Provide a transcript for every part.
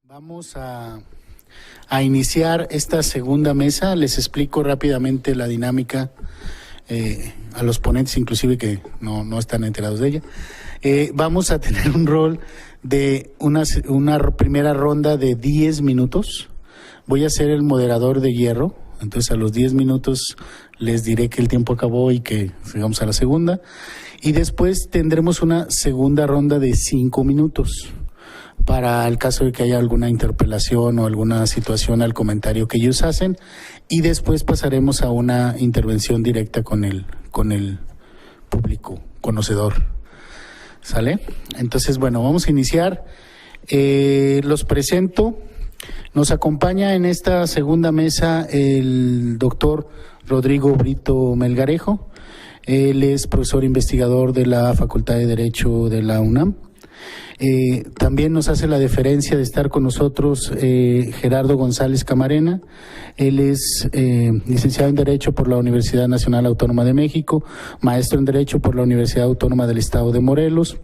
Vamos a iniciar esta segunda mesa. Les explico rápidamente la dinámica a los ponentes, inclusive que no están enterados de ella. Vamos a tener un rol de una primera ronda de 10 minutos. Voy a ser el moderador de hierro, entonces a los 10 minutos les diré que el tiempo acabó y que sigamos a la segunda. Y después tendremos una segunda ronda de 5 minutos. Para el caso de que haya alguna interpelación o alguna situación al comentario que ellos hacen, y después pasaremos a una intervención directa con el público conocedor. ¿Sale? Entonces, bueno, vamos a iniciar. Los presento. Nos acompaña en esta segunda mesa el doctor Rodrigo Brito Melgarejo. Él es profesor investigador de la Facultad de Derecho de la UNAM. También nos hace la deferencia de estar con nosotros Gerardo González Camarena. Él es licenciado en Derecho por la Universidad Nacional Autónoma de México, maestro en Derecho por la Universidad Autónoma del Estado de Morelos,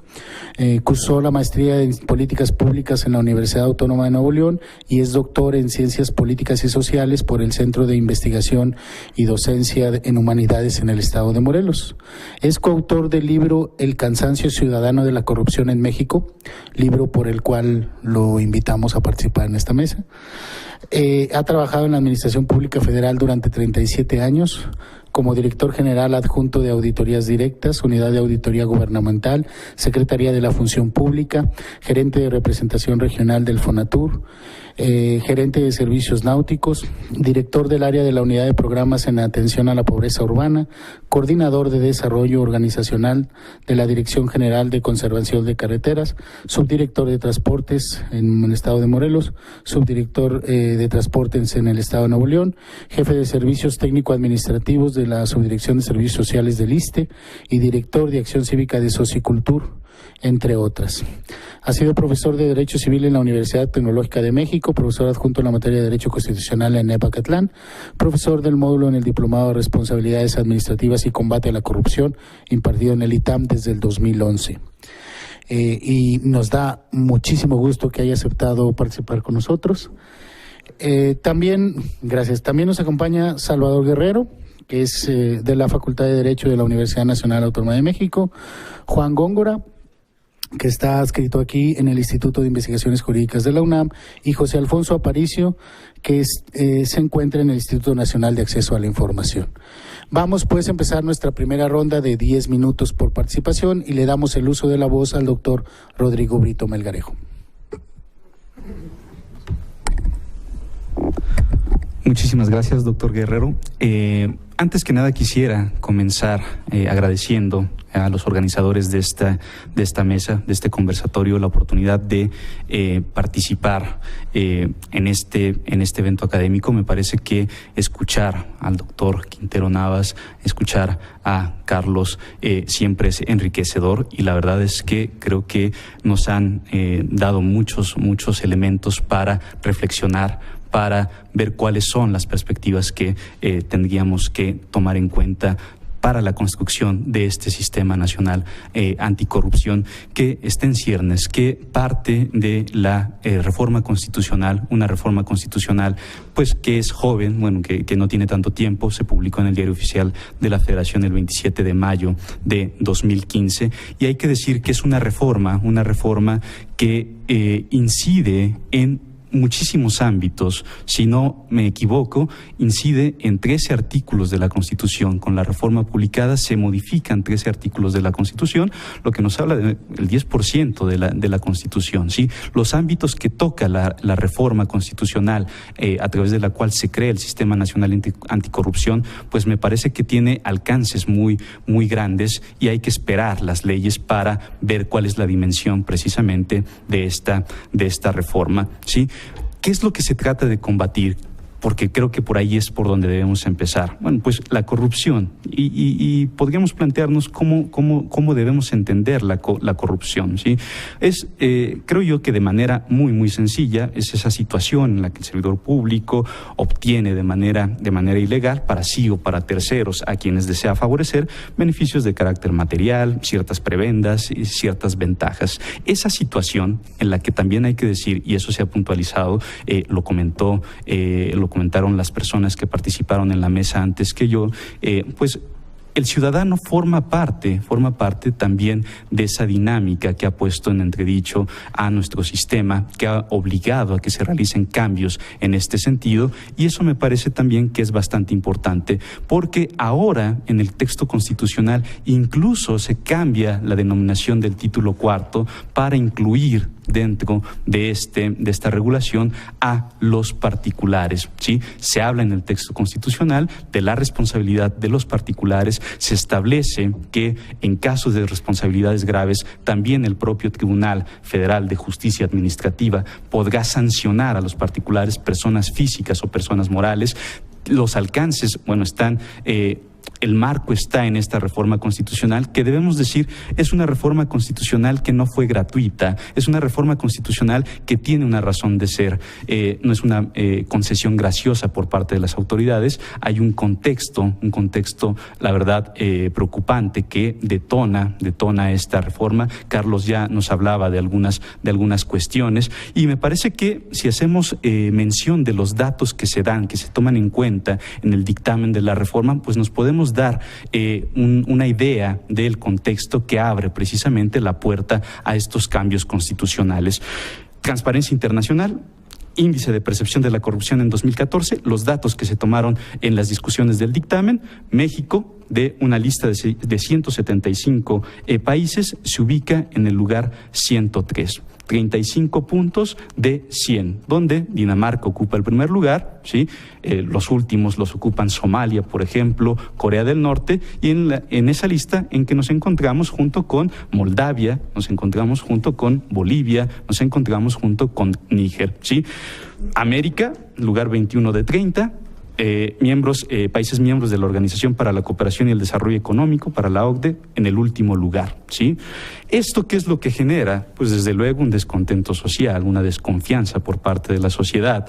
cursó la maestría en Políticas Públicas en la Universidad Autónoma de Nuevo León y es doctor en Ciencias Políticas y Sociales por el Centro de Investigación y Docencia en Humanidades en el Estado de Morelos. Es coautor del libro El cansancio ciudadano de la corrupción en México, libro por el cual lo invitamos a participar en esta mesa. Ha trabajado en la Administración Pública Federal durante 37 años, como director general adjunto de Auditorías Directas, Unidad de Auditoría Gubernamental, Secretaría de la Función Pública, gerente de representación regional del Fonatur, gerente de servicios náuticos, director del área de la Unidad de Programas en Atención a la Pobreza Urbana, coordinador de desarrollo organizacional de la Dirección General de Conservación de Carreteras, subdirector de Transportes en el Estado de Morelos, subdirector de Transportes en el Estado de Nuevo León, jefe de Servicios Técnico-Administrativos de la Subdirección de Servicios Sociales del ISSSTE y director de Acción Cívica de Socicultur, entre otras. Ha sido profesor de Derecho Civil en la Universidad Tecnológica de México, profesor adjunto en la materia de Derecho Constitucional en Epacatlán, profesor del módulo en el Diplomado de Responsabilidades Administrativas y Combate a la Corrupción, impartido en el ITAM desde el 2011. Y nos da muchísimo gusto que haya aceptado participar con nosotros. También nos acompaña Salvador Guerrero, que es de la Facultad de Derecho de la Universidad Nacional Autónoma de México, Juan Góngora, que está adscrito aquí en el Instituto de Investigaciones Jurídicas de la UNAM, y José Alfonso Aparicio, que se encuentra en el Instituto Nacional de Acceso a la Información. Vamos pues a empezar nuestra primera ronda de 10 minutos por participación y le damos el uso de la voz al doctor Rodrigo Brito Melgarejo. Muchísimas gracias, doctor Guerrero. Antes que nada quisiera comenzar agradeciendo a los organizadores de esta mesa, de este conversatorio, la oportunidad de participar en este evento académico. Me parece que escuchar al doctor Quintero Navas, escuchar a Carlos siempre es enriquecedor, y la verdad es que creo que nos han dado muchos elementos para reflexionar, para ver cuáles son las perspectivas que tendríamos que tomar en cuenta para la construcción de este sistema nacional anticorrupción que está en ciernes, que parte de la reforma constitucional, una reforma constitucional pues que es joven, bueno, que no tiene tanto tiempo. Se publicó en el Diario Oficial de la Federación el 27 de mayo de 2015, y hay que decir que es una reforma que incide en muchísimos ámbitos. Si no me equivoco, incide en 13 artículos de la Constitución. Con la reforma publicada se modifican 13 artículos de la Constitución, lo que nos habla del 10% de la Constitución, ¿sí? Los ámbitos que toca la reforma constitucional a través de la cual se crea el Sistema Nacional Anticorrupción, pues me parece que tiene alcances muy grandes, y hay que esperar las leyes para ver cuál es la dimensión precisamente de esta reforma, ¿sí? ¿Qué es lo que se trata de combatir? porque creo que por ahí es por donde debemos empezar. Bueno, pues la corrupción, y podríamos plantearnos cómo debemos entender la corrupción, ¿sí? Creo yo que de manera muy, muy sencilla es esa situación en la que el servidor público obtiene de manera ilegal, para sí o para terceros a quienes desea favorecer, beneficios de carácter material, ciertas prebendas y ciertas ventajas. Esa situación en la que también hay que decir, y eso se ha puntualizado, lo comentaron las personas que participaron en la mesa antes que yo, pues el ciudadano forma parte también de esa dinámica que ha puesto en entredicho a nuestro sistema, que ha obligado a que se realicen cambios en este sentido, y eso me parece también que es bastante importante, porque ahora en el texto constitucional incluso se cambia la denominación del título cuarto para incluir dentro de esta regulación a los particulares, ¿sí? Se habla en el texto constitucional de la responsabilidad de los particulares, se establece que en casos de responsabilidades graves también el propio Tribunal Federal de Justicia Administrativa podrá sancionar a los particulares, personas físicas o personas morales. Los alcances, bueno, están... El marco está en esta reforma constitucional, que debemos decir es una reforma constitucional que no fue gratuita, es una reforma constitucional que tiene una razón de ser, no es una concesión graciosa por parte de las autoridades. Hay un contexto, la verdad, preocupante que detona esta reforma. Carlos ya nos hablaba de algunas cuestiones, y me parece que si hacemos mención de los datos que se dan, que se toman en cuenta en el dictamen de la reforma, pues nos podemos dar una idea del contexto que abre precisamente la puerta a estos cambios constitucionales. Transparencia Internacional, Índice de Percepción de la Corrupción en 2014, los datos que se tomaron en las discusiones del dictamen. México, de una lista de 175 países, se ubica en el lugar 103. 35 puntos de 100, donde Dinamarca ocupa el primer lugar, ¿sí? Los últimos los ocupan Somalia, por ejemplo, Corea del Norte, y en esa lista en que nos encontramos junto con Moldavia, nos encontramos junto con Bolivia, nos encontramos junto con Níger, ¿sí? América, lugar 21 de 30, países miembros de la Organización para la Cooperación y el Desarrollo Económico, para la OCDE, en el último lugar, ¿sí? ¿Esto qué es lo que genera? Pues desde luego un descontento social, una desconfianza por parte de la sociedad.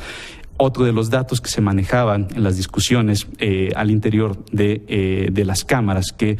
Otro de los datos que se manejaban en las discusiones al interior de las cámaras que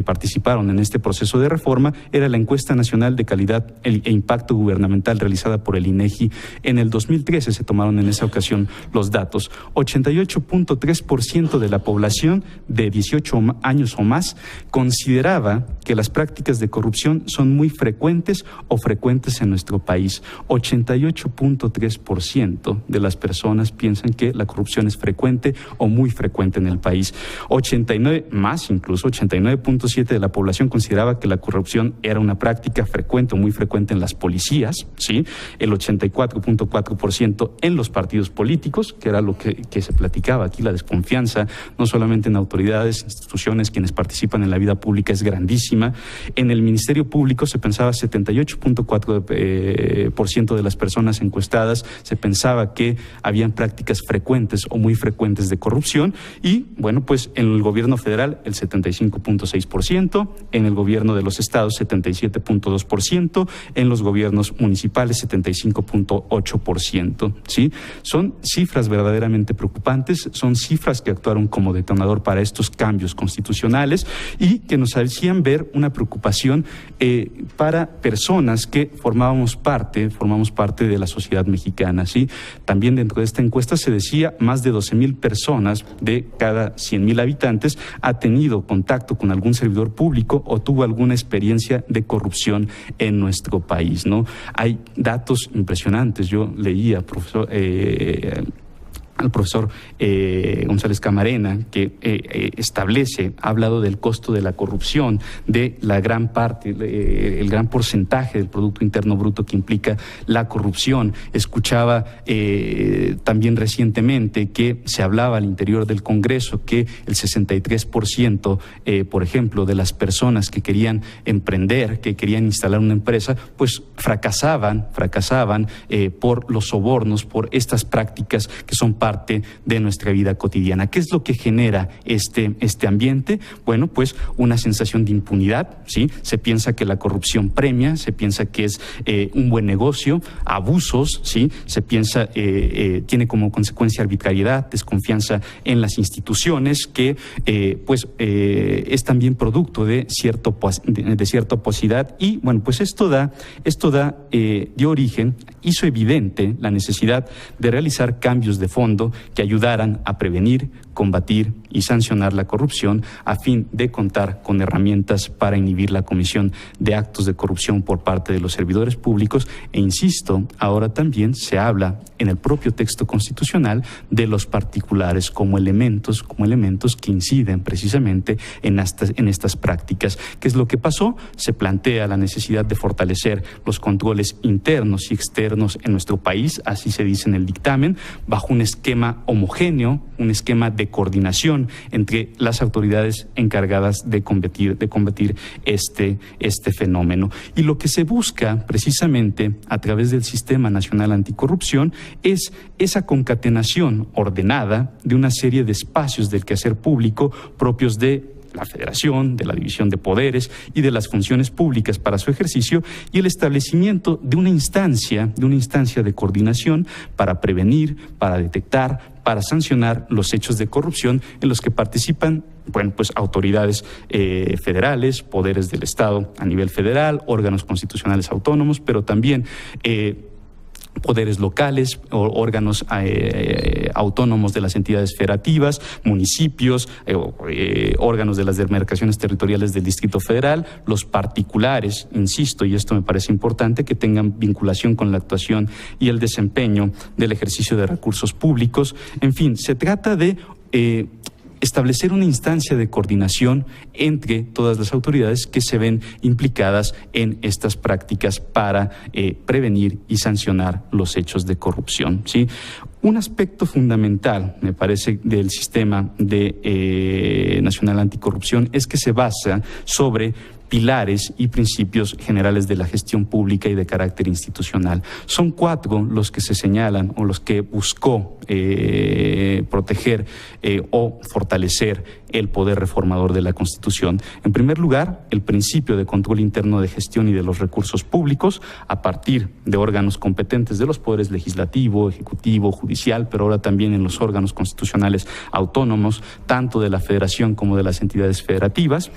participaron en este proceso de reforma era la encuesta nacional de calidad e impacto gubernamental realizada por el INEGI. En el 2013 se tomaron en esa ocasión los datos. 88.3% de la población de 18 años o más consideraba que las prácticas de corrupción son muy frecuentes o frecuentes en nuestro país. 88.3% de las personas piensan que la corrupción es frecuente o muy frecuente en el país. 89.7% de la población consideraba que la corrupción era una práctica frecuente o muy frecuente en las policías, ¿sí? El 84.4% en los partidos políticos, que era lo que se platicaba aquí. La desconfianza, no solamente en autoridades, instituciones, quienes participan en la vida pública, es grandísima. En el Ministerio Público se pensaba 78.4% de las personas encuestadas se pensaba que habían prácticas frecuentes o muy frecuentes de corrupción, y bueno, pues en el gobierno federal el 75.6%, en el gobierno de los estados 77.2%, en los gobiernos municipales 75.8%, ¿sí? Son cifras verdaderamente preocupantes, son cifras que actuaron como detonador para estos cambios constitucionales y que nos hacían ver una preocupación para personas que formamos parte de la sociedad mexicana, ¿sí? También dentro de esta encuesta se decía más de 12,000 personas de cada 100,000 habitantes ha tenido contacto con algún servidor público o tuvo alguna experiencia de corrupción en nuestro país, ¿no? Hay datos impresionantes. Yo leía, profesor, al profesor González Camarena, que ha hablado del costo de la corrupción, de la gran parte, el gran porcentaje del Producto Interno Bruto que implica la corrupción. Escuchaba también recientemente que se hablaba al interior del Congreso que el 63%, por ejemplo, de las personas que querían emprender, que querían instalar una empresa, pues fracasaban por los sobornos, por estas prácticas que son parte de nuestra vida cotidiana. ¿Qué es lo que genera este ambiente? Bueno, pues una sensación de impunidad, ¿sí? Se piensa que la corrupción premia, se piensa que es un buen negocio, abusos, ¿sí? Se piensa, tiene como consecuencia arbitrariedad, desconfianza en las instituciones, que es también producto de cierta opacidad, y bueno, pues esto dio origen, hizo evidente la necesidad de realizar cambios de fondo que ayudaran a prevenir, combatir y sancionar la corrupción, a fin de contar con herramientas para inhibir la comisión de actos de corrupción por parte de los servidores públicos. E insisto, ahora también se habla en el propio texto constitucional de los particulares como elementos que inciden precisamente en estas prácticas. ¿Qué es lo que pasó? Se plantea la necesidad de fortalecer los controles internos y externos en nuestro país, así se dice en el dictamen, bajo un esquema homogéneo, un esquema de coordinación entre las autoridades encargadas de combatir este fenómeno. Y lo que se busca precisamente a través del Sistema Nacional Anticorrupción es esa concatenación ordenada de una serie de espacios del quehacer público propios de la Federación, de la división de poderes y de las funciones públicas para su ejercicio, y el establecimiento de una instancia de coordinación para prevenir, para detectar, para sancionar los hechos de corrupción en los que participan, bueno, pues autoridades federales, poderes del Estado a nivel federal, órganos constitucionales autónomos, pero también poderes locales, órganos autónomos de las entidades federativas, municipios, órganos de las demarcaciones territoriales del Distrito Federal, los particulares, insisto, y esto me parece importante, que tengan vinculación con la actuación y el desempeño del ejercicio de recursos públicos. En fin, se trata de establecer una instancia de coordinación entre todas las autoridades que se ven implicadas en estas prácticas para prevenir y sancionar los hechos de corrupción, ¿sí? Un aspecto fundamental, me parece, del sistema nacional anticorrupción es que se basa sobre pilares y principios generales de la gestión pública y de carácter institucional. Son 4 los que se señalan o los que buscó proteger o fortalecer el poder reformador de la Constitución. En primer lugar, el principio de control interno de gestión y de los recursos públicos a partir de órganos competentes de los poderes legislativo, ejecutivo, judicial, pero ahora también en los órganos constitucionales autónomos, tanto de la Federación como de las entidades federativas.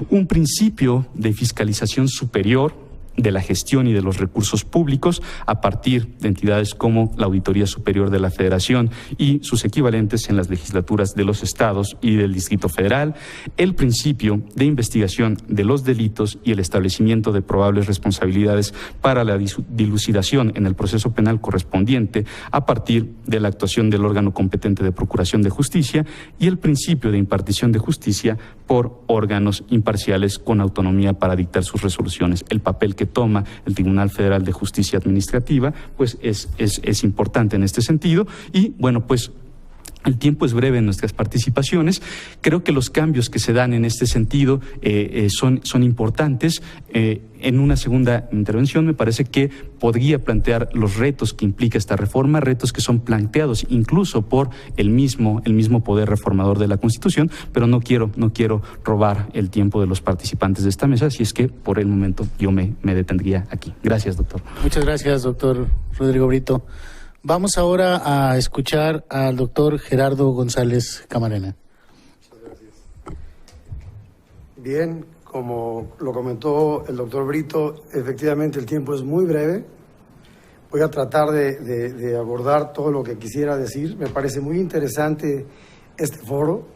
Un principio de fiscalización superior de la gestión y de los recursos públicos a partir de entidades como la Auditoría Superior de la Federación y sus equivalentes en las legislaturas de los estados y del Distrito Federal, el principio de investigación de los delitos y el establecimiento de probables responsabilidades para la dilucidación en el proceso penal correspondiente a partir de la actuación del órgano competente de procuración de justicia, y el principio de impartición de justicia por órganos imparciales con autonomía para dictar sus resoluciones. El papel que toma el Tribunal Federal de Justicia Administrativa pues es importante en este sentido. Y bueno, pues el tiempo es breve en nuestras participaciones. Creo que los cambios que se dan en este sentido son importantes. En una segunda intervención me parece que podría plantear los retos que implica esta reforma, retos que son planteados incluso por el mismo poder reformador de la Constitución, pero no quiero robar el tiempo de los participantes de esta mesa, así es que por el momento yo me detendría aquí. Gracias, doctor. Muchas gracias, doctor Rodrigo Brito. Vamos ahora a escuchar al doctor Gerardo González Camarena. Muchas gracias. Bien, como lo comentó el doctor Brito, efectivamente el tiempo es muy breve. Voy a tratar de abordar todo lo que quisiera decir. Me parece muy interesante este foro.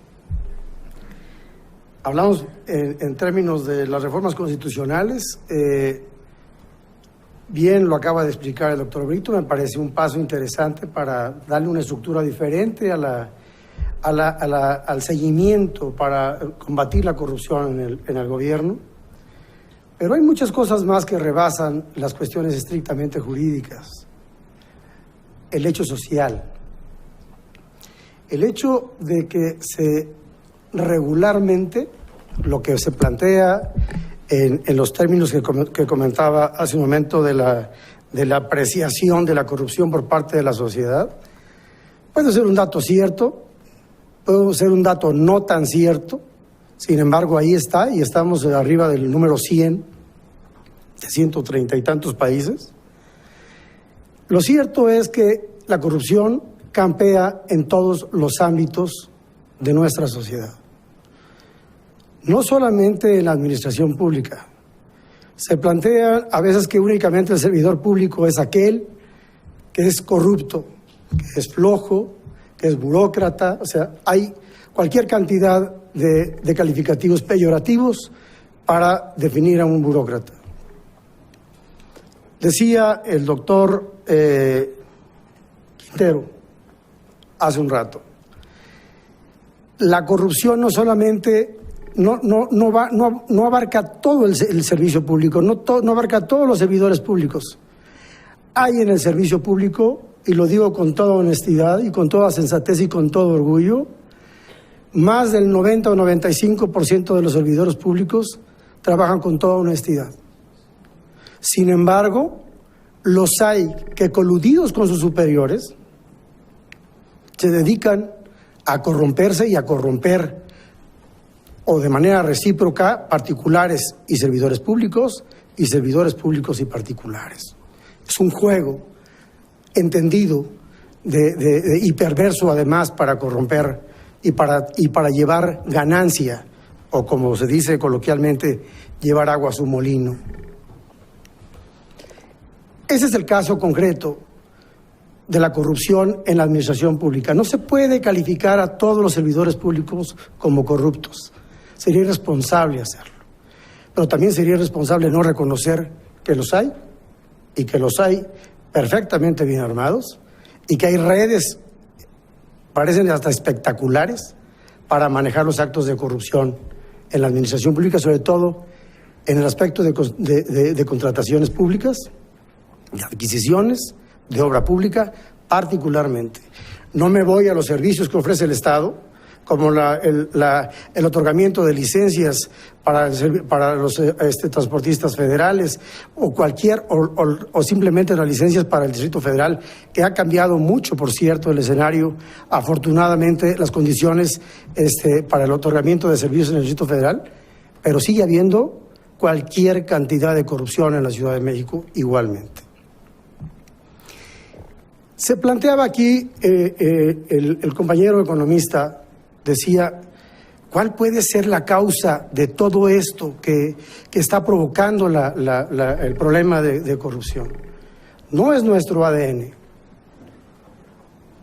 Hablamos en términos de las reformas constitucionales. bien lo acaba de explicar el doctor Brito, me parece un paso interesante para darle una estructura diferente al seguimiento para combatir la corrupción en el gobierno. Pero hay muchas cosas más que rebasan las cuestiones estrictamente jurídicas. El hecho social. El hecho de que regularmente lo que se plantea en los términos que comentaba hace un momento de la apreciación de la corrupción por parte de la sociedad, puede ser un dato cierto, puede ser un dato no tan cierto, sin embargo ahí está y estamos arriba del número 100 de 130 y tantos países. Lo cierto es que la corrupción campea en todos los ámbitos de nuestra sociedad. No solamente en la administración pública. Se plantea a veces que únicamente el servidor público es aquel que es corrupto, que es flojo, que es burócrata. O sea, hay cualquier cantidad de calificativos peyorativos para definir a un burócrata. Decía el doctor Quintero hace un rato, la corrupción no solamente no abarca todo el servicio público, no abarca todos los servidores públicos. Hay en el servicio público, y lo digo con toda honestidad y con toda sensatez y con todo orgullo, más del 90 o 95% de los servidores públicos trabajan con toda honestidad. Sin embargo, los hay que, coludidos con sus superiores, se dedican a corromperse y a corromper, o de manera recíproca, particulares y servidores públicos y particulares. Es un juego entendido y perverso, además, para corromper y para llevar ganancia, o como se dice coloquialmente, llevar agua a su molino. Ese es el caso concreto de la corrupción en la administración pública. No se puede calificar a todos los servidores públicos como corruptos. Sería irresponsable hacerlo. Pero también sería irresponsable no reconocer que los hay, y que los hay perfectamente bien armados, y que hay redes, parecen hasta espectaculares, para manejar los actos de corrupción en la administración pública, sobre todo en el aspecto de contrataciones públicas, de adquisiciones, de obra pública, particularmente. No me voy a los servicios que ofrece el Estado, como el otorgamiento de licencias para los transportistas federales, o simplemente las licencias para el Distrito Federal, que ha cambiado mucho, por cierto, el escenario. Afortunadamente, las condiciones para el otorgamiento de servicios en el Distrito Federal, pero sigue habiendo cualquier cantidad de corrupción en la Ciudad de México igualmente. Se planteaba aquí, el compañero economista decía, ¿cuál puede ser la causa de todo esto que está provocando el problema de corrupción? No es nuestro ADN.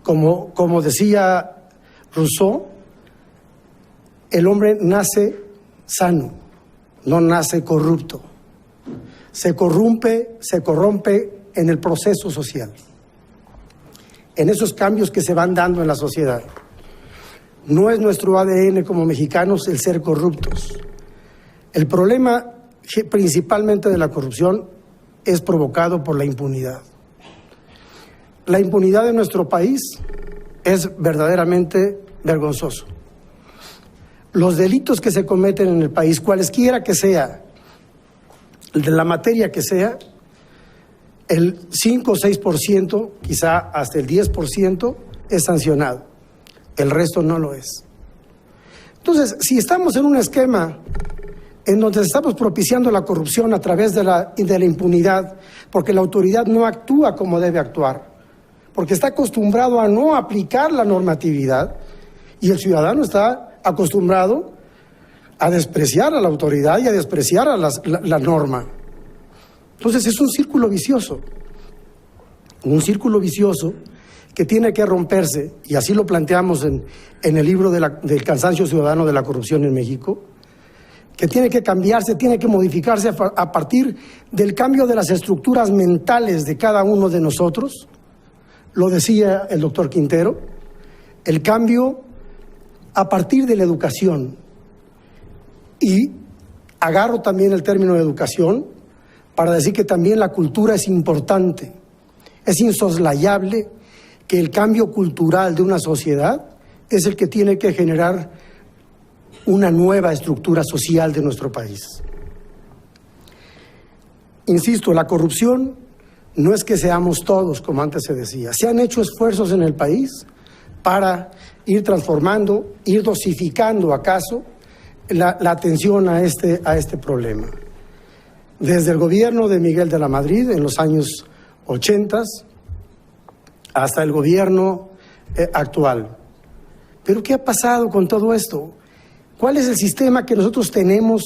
Como decía Rousseau, el hombre nace sano, no nace corrupto. Se corrompe en el proceso social, en esos cambios que se van dando en la sociedad. No es nuestro ADN como mexicanos el ser corruptos. El problema principalmente de la corrupción es provocado por la impunidad. La impunidad de nuestro país es verdaderamente vergonzoso. Los delitos que se cometen en el país, cualesquiera que sea, de la materia que sea, el 5 o 6%, quizá hasta el 10%, es sancionado. El resto no lo es. Entonces, si estamos en un esquema en donde estamos propiciando la corrupción a través de la impunidad, porque la autoridad no actúa como debe actuar, porque está acostumbrado a no aplicar la normatividad, y el ciudadano está acostumbrado a despreciar a la autoridad y a despreciar a la norma. Entonces es un círculo vicioso que tiene que romperse, y así lo planteamos en el libro del cansancio ciudadano de la corrupción en México, que tiene que cambiarse, tiene que modificarse a partir del cambio de las estructuras mentales de cada uno de nosotros. Lo decía el doctor Quintero, el cambio a partir de la educación. Y agarro también el término de educación para decir que también la cultura es importante. Es insoslayable que el cambio cultural de una sociedad es el que tiene que generar una nueva estructura social de nuestro país. Insisto, la corrupción no es que seamos todos, como antes se decía. Se han hecho esfuerzos en el país para ir transformando, ir dosificando acaso la atención a este problema. Desde el gobierno de Miguel de la Madrid en los años 80 hasta el gobierno actual. ¿Pero qué ha pasado con todo esto? ¿Cuál es el sistema que nosotros tenemos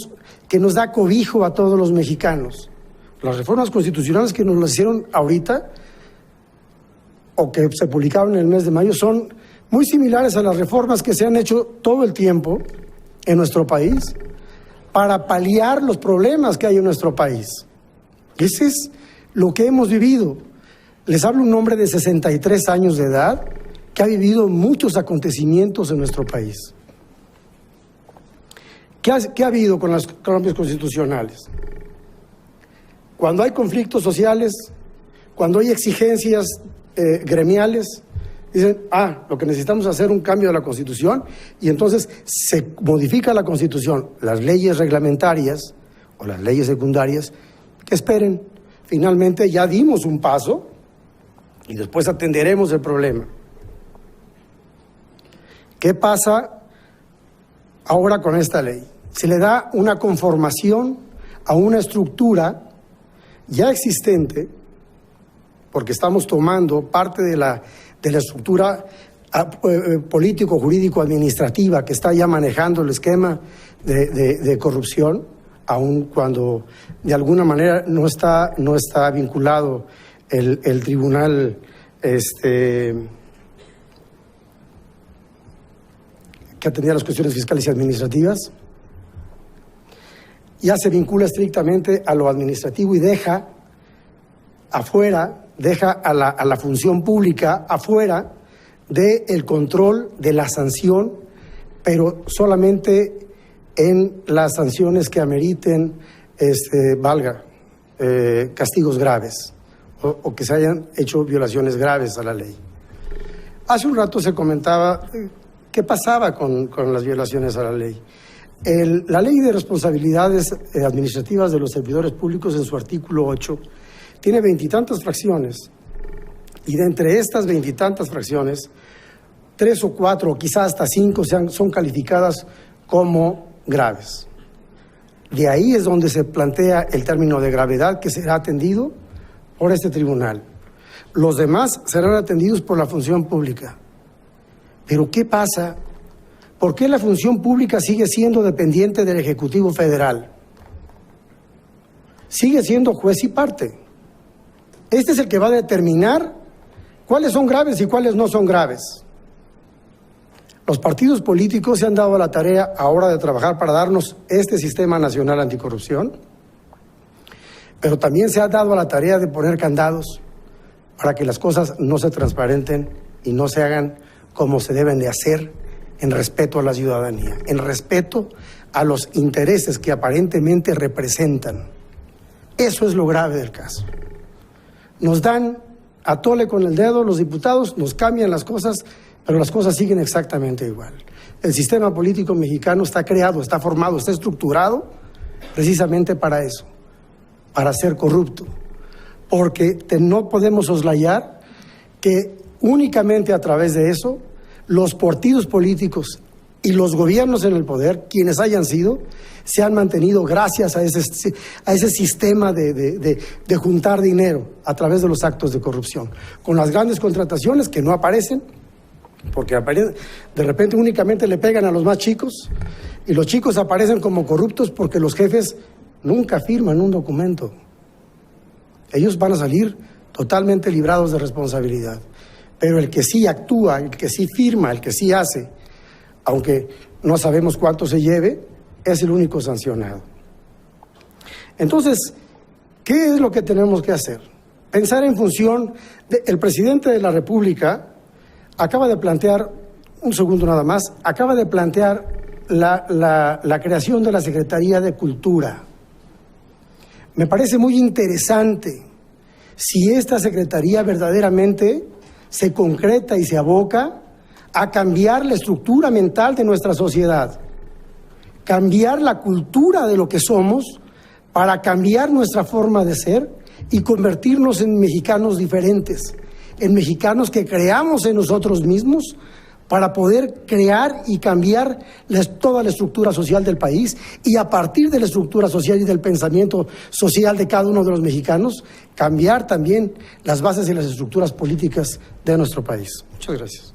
que nos da cobijo a todos los mexicanos? Las reformas constitucionales que nos las hicieron ahorita o que se publicaron en el mes de mayo son muy similares a las reformas que se han hecho todo el tiempo en nuestro país para paliar los problemas que hay en nuestro país. Ese es lo que hemos vivido. Les hablo un hombre de 63 años de edad que ha vivido muchos acontecimientos en nuestro país. ¿Qué ha habido con los cambios constitucionales? Cuando hay conflictos sociales, cuando hay exigencias gremiales, dicen, lo que necesitamos es hacer un cambio de la Constitución, y entonces se modifica la Constitución, las leyes reglamentarias o las leyes secundarias, que esperen, finalmente ya dimos un paso y después atenderemos el problema. ¿Qué pasa ahora con esta ley? Se le da una conformación a una estructura ya existente, porque estamos tomando parte de la estructura político-jurídico-administrativa que está ya manejando el esquema de corrupción, aun cuando de alguna manera no está vinculado el tribunal que atendía las cuestiones fiscales y administrativas. Ya se vincula estrictamente a lo administrativo y deja a la función pública afuera del control de la sanción, pero solamente en las sanciones que ameriten castigos graves o que se hayan hecho violaciones graves a la ley. Hace un rato se comentaba qué pasaba con las violaciones a la ley. La Ley de Responsabilidades Administrativas de los Servidores Públicos, en su artículo 8, tiene 20 y tantas fracciones, y de entre estas 20 y tantas fracciones, 3 o 4 o quizás hasta 5 son calificadas como graves. De ahí es donde se plantea el término de gravedad que será atendido por este tribunal. Los demás serán atendidos por la función pública. Pero ¿qué pasa? ¿Por qué la función pública sigue siendo dependiente del Ejecutivo Federal? Sigue siendo juez y parte. Este es el que va a determinar cuáles son graves y cuáles no son graves. Los partidos políticos se han dado a la tarea ahora de trabajar para darnos este sistema nacional anticorrupción, pero también se ha dado a la tarea de poner candados para que las cosas no se transparenten y no se hagan como se deben de hacer, en respeto a la ciudadanía, en respeto a los intereses que aparentemente representan. Eso es lo grave del caso. Nos dan a tole con el dedo los diputados, nos cambian las cosas, pero las cosas siguen exactamente igual. El sistema político mexicano está creado, está formado, está estructurado precisamente para eso, para ser corrupto. Porque no podemos soslayar que únicamente a través de eso los partidos políticos y los gobiernos en el poder, quienes hayan sido, se han mantenido gracias a ese sistema de juntar dinero a través de los actos de corrupción. Con las grandes contrataciones que no aparecen, porque de repente únicamente le pegan a los más chicos, y los chicos aparecen como corruptos porque los jefes nunca firman un documento. Ellos van a salir totalmente librados de responsabilidad. Pero el que sí actúa, el que sí firma, el que sí hace, aunque no sabemos cuánto se lleve, es el único sancionado. Entonces, ¿qué es lo que tenemos que hacer? Pensar en función el presidente de la República acaba de plantear, un segundo nada más, acaba de plantear la creación de la Secretaría de Cultura. Me parece muy interesante si esta Secretaría verdaderamente se concreta y se aboca a cambiar la estructura mental de nuestra sociedad, cambiar la cultura de lo que somos para cambiar nuestra forma de ser y convertirnos en mexicanos diferentes, en mexicanos que creamos en nosotros mismos para poder crear y cambiar toda la estructura social del país y a partir de la estructura social y del pensamiento social de cada uno de los mexicanos, cambiar también las bases y las estructuras políticas de nuestro país. Muchas gracias.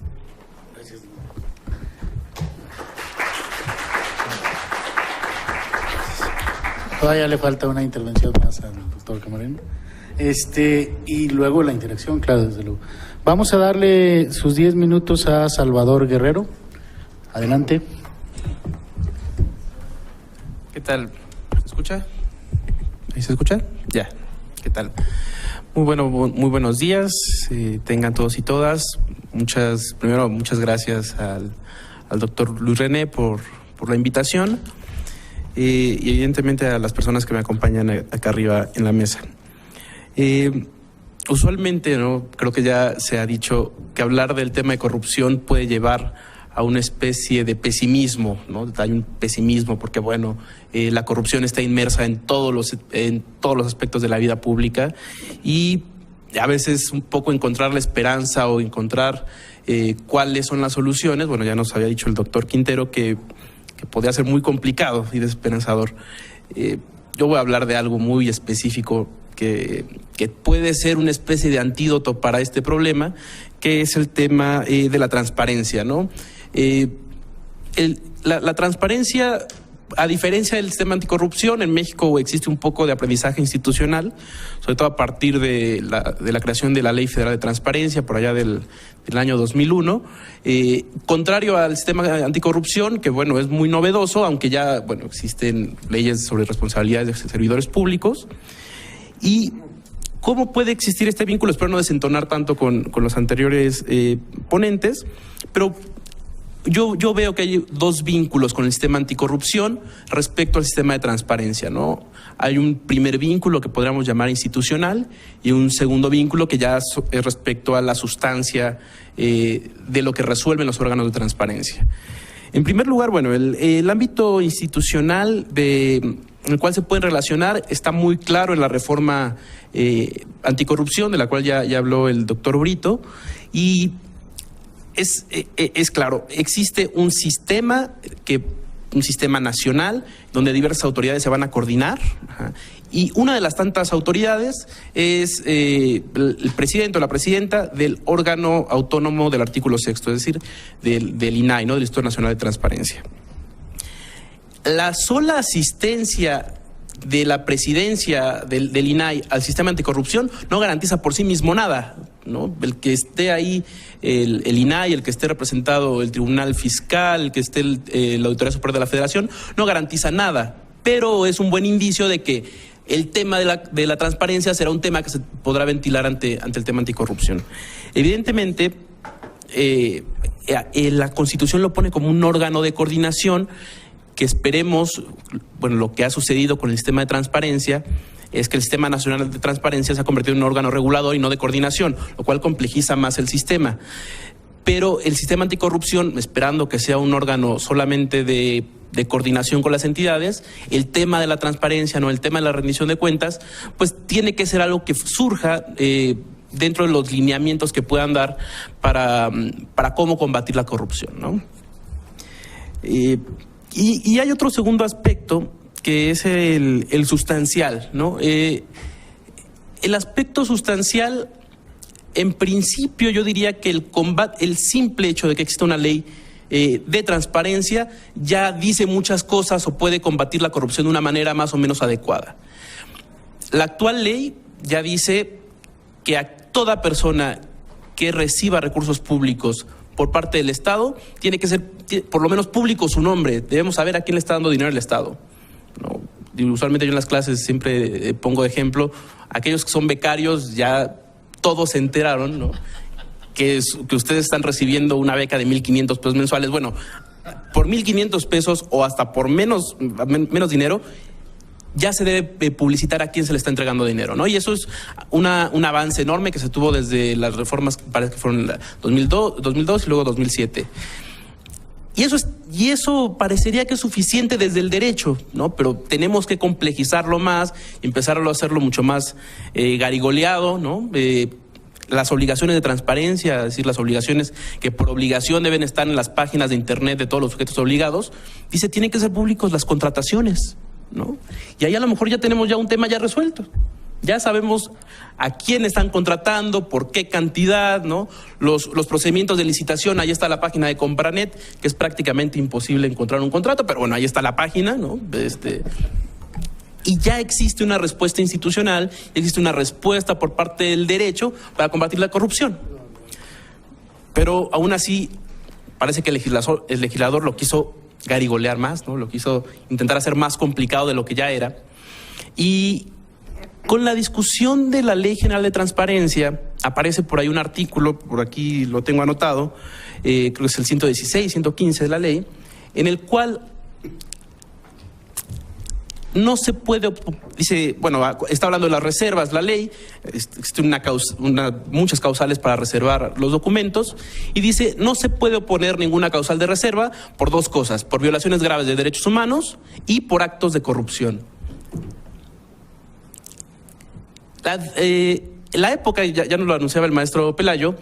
Todavía le falta una intervención más al doctor Camarena. Y luego la interacción, claro, desde luego. Vamos a darle sus 10 minutos a Salvador Guerrero. Adelante. ¿Qué tal? ¿Se escucha? ¿Ahí se escucha? Ya. ¿Qué tal? Muy buenos días. Tengan todos y todas. Primero, muchas gracias al doctor Luis René por la invitación y evidentemente a las personas que me acompañan acá arriba en la mesa. Usualmente, ¿no? Creo que ya se ha dicho que hablar del tema de corrupción puede llevar a una especie de pesimismo, ¿no? Hay un pesimismo porque, la corrupción está inmersa en todos los aspectos de la vida pública y a veces un poco encontrar la esperanza o encontrar cuáles son las soluciones. Bueno, ya nos había dicho el doctor Quintero que podría ser muy complicado y desesperanzador. Yo voy a hablar de algo muy específico que puede ser una especie de antídoto para este problema, que es el tema de la transparencia, ¿no? La transparencia, a diferencia del sistema anticorrupción, en México existe un poco de aprendizaje institucional, sobre todo a partir de la creación de la Ley Federal de Transparencia, por allá del año 2001. Contrario al sistema anticorrupción, que es muy novedoso, aunque ya existen leyes sobre responsabilidades de servidores públicos. ¿Y cómo puede existir este vínculo? Espero no desentonar tanto con los anteriores ponentes, pero yo veo que hay dos vínculos con el sistema anticorrupción respecto al sistema de transparencia, ¿no? Hay un primer vínculo que podríamos llamar institucional y un segundo vínculo que ya es respecto a la sustancia de lo que resuelven los órganos de transparencia. En primer lugar, el ámbito institucional en el cual se pueden relacionar está muy claro en la reforma anticorrupción, de la cual ya habló el doctor Brito, y es claro, existe un sistema nacional donde diversas autoridades se van a coordinar, y una de las tantas autoridades es el presidente o la presidenta del órgano autónomo del artículo 6, es decir, del INAI, ¿no? Del Instituto Nacional de Transparencia. La sola asistencia de la presidencia del INAI al sistema anticorrupción no garantiza por sí mismo nada, ¿no? El que esté ahí el INAI, el que esté representado el Tribunal Fiscal, el que esté la Auditoría Superior de la Federación, no garantiza nada, pero es un buen indicio de que el tema de la transparencia será un tema que se podrá ventilar ante el tema anticorrupción. Evidentemente, la Constitución lo pone como un órgano de coordinación que esperemos, lo que ha sucedido con el sistema de transparencia es que el Sistema Nacional de Transparencia se ha convertido en un órgano regulador y no de coordinación, lo cual complejiza más el sistema. Pero el sistema anticorrupción, esperando que sea un órgano solamente de coordinación con las entidades, el tema de la transparencia, no el tema de la rendición de cuentas, pues tiene que ser algo que surja dentro de los lineamientos que puedan dar para cómo combatir la corrupción, ¿no? Y hay otro segundo aspecto que es el sustancial, ¿no? El aspecto sustancial, en principio yo diría que el simple hecho de que exista una ley de transparencia ya dice muchas cosas o puede combatir la corrupción de una manera más o menos adecuada. La actual ley ya dice que a toda persona que reciba recursos públicos por parte del Estado, tiene que ser por lo menos público su nombre. Debemos saber a quién le está dando dinero el Estado, ¿no? Y usualmente yo en las clases siempre pongo de ejemplo, aquellos que son becarios ya todos se enteraron, ¿no? Que ustedes están recibiendo una beca de 1,500 pesos mensuales. Bueno, por 1,500 pesos o hasta por menos dinero, ya se debe publicitar a quién se le está entregando dinero, ¿no? Y eso es un avance enorme que se tuvo desde las reformas, parece que fueron en 2002 y luego 2007. Y eso parecería que es suficiente desde el derecho, ¿no? Pero tenemos que complejizarlo más, empezarlo a hacerlo mucho más garigoleado, ¿no? Las obligaciones de transparencia, es decir, las obligaciones que por obligación deben estar en las páginas de internet de todos los sujetos obligados, dice, tienen que ser públicos las contrataciones, ¿no? Y ahí a lo mejor ya tenemos ya un tema ya resuelto. Ya sabemos a quién están contratando, por qué cantidad, ¿no? Los procedimientos de licitación, ahí está la página de Compranet, que es prácticamente imposible encontrar un contrato, pero bueno, ahí está la página, ¿no? Y ya existe una respuesta institucional, existe una respuesta por parte del derecho para combatir la corrupción. Pero aún así, parece que el legislador lo quiso garigolear más, ¿no? Lo quiso intentar hacer más complicado de lo que ya era. Y con la discusión de la Ley General de Transparencia, aparece por ahí un artículo, por aquí lo tengo anotado, creo que es el 116, 115 de la ley, en el cual no se puede, dice, bueno, está hablando de las reservas, la ley, existen muchas causales para reservar los documentos, y dice, no se puede oponer ninguna causal de reserva por dos cosas, por violaciones graves de derechos humanos y por actos de corrupción. La época, ya nos lo anunciaba el maestro Pelayo,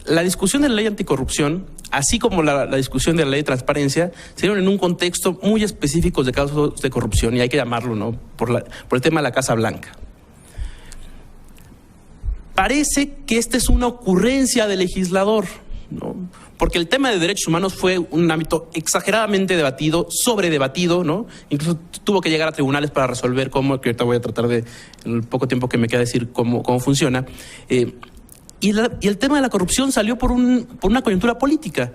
la discusión de la ley anticorrupción, así como la discusión de la ley de transparencia, se dieron en un contexto muy específico de casos de corrupción, y hay que llamarlo, ¿no? Por el tema de la Casa Blanca. Parece que esta es una ocurrencia del legislador, ¿no? Porque el tema de derechos humanos fue un ámbito exageradamente debatido, sobredebatido, ¿no? Incluso tuvo que llegar a tribunales para resolver cómo, que ahorita voy a tratar de, en el poco tiempo que me queda, decir cómo funciona. Y el tema de la corrupción salió por una coyuntura política.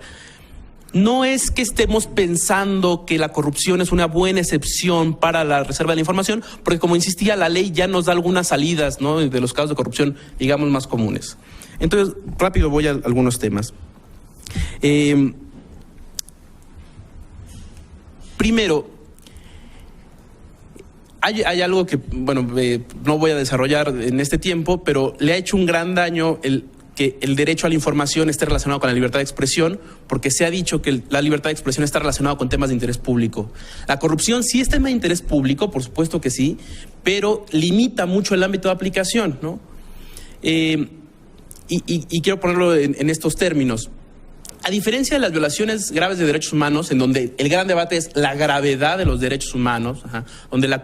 No es que estemos pensando que la corrupción es una buena excepción para la reserva de la información, porque como insistía, la ley ya nos da algunas salidas, ¿no? De los casos de corrupción, digamos, más comunes. Entonces, rápido voy a algunos temas. Primero, hay algo que, bueno, no voy a desarrollar en este tiempo, pero le ha hecho un gran daño que el derecho a la información esté relacionado con la libertad de expresión, porque se ha dicho que la libertad de expresión está relacionada con temas de interés público. La corrupción sí es tema de interés público, por supuesto que sí, pero limita mucho el ámbito de aplicación, ¿no? Y quiero ponerlo en estos términos. A diferencia de las violaciones graves de derechos humanos, en donde el gran debate es la gravedad de los derechos humanos, donde la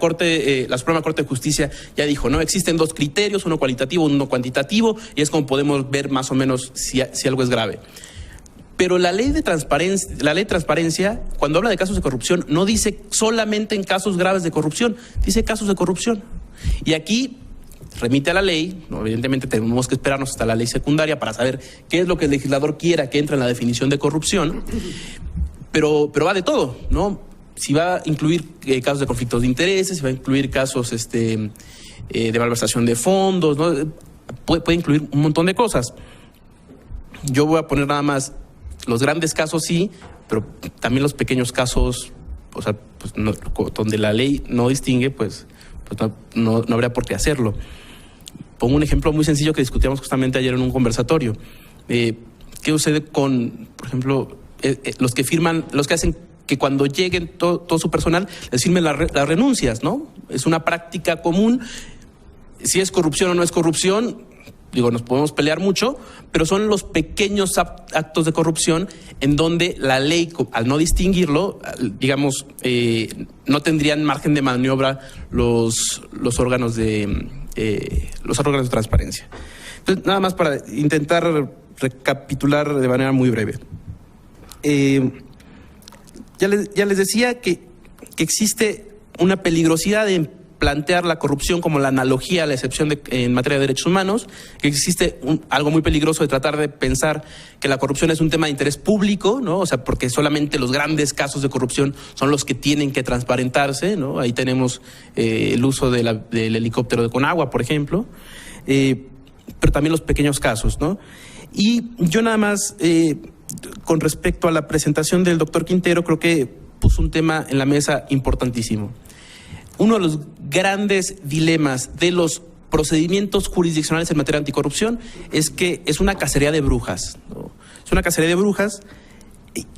Suprema Corte de Justicia ya dijo, ¿no? Existen dos criterios, uno cualitativo, uno cuantitativo, y es como podemos ver más o menos si algo es grave. Pero la ley de transparencia, cuando habla de casos de corrupción, no dice solamente en casos graves de corrupción, dice casos de corrupción. Y aquí remite a la ley, ¿no? Evidentemente tenemos que esperarnos hasta la ley secundaria para saber qué es lo que el legislador quiera que entre en la definición de corrupción, pero va de todo, ¿no? Si va a incluir casos de conflictos de intereses, si va a incluir casos de malversación de fondos, ¿no? Puede incluir un montón de cosas. Yo voy a poner nada más los grandes casos, sí, pero también los pequeños casos, o sea, pues no, donde la ley no distingue, pues no habría por qué hacerlo. Pongo un ejemplo muy sencillo que discutíamos justamente ayer en un conversatorio. ¿Qué sucede con, por ejemplo, los que hacen que cuando lleguen todo su personal les firmen las renuncias, ¿no? Es una práctica común. Si es corrupción o no es corrupción, digo, nos podemos pelear mucho, pero son los pequeños actos de corrupción en donde la ley, al no distinguirlo, digamos, no tendrían margen de maniobra los órganos de transparencia. Entonces, nada más para intentar recapitular de manera muy breve. Ya les decía que existe una peligrosidad en plantear la corrupción como la analogía a la excepción en materia de derechos humanos, que existe algo muy peligroso de tratar de pensar que la corrupción es un tema de interés público, ¿no? O sea, porque solamente los grandes casos de corrupción son los que tienen que transparentarse, ¿no? Ahí tenemos el uso del helicóptero de Conagua, por ejemplo, pero también los pequeños casos, ¿no? Y yo nada más, con respecto a la presentación del doctor Quintero, creo que puso un tema en la mesa importantísimo. Uno de los grandes dilemas de los procedimientos jurisdiccionales en materia de anticorrupción es que es una cacería de brujas, ¿no? Es una cacería de brujas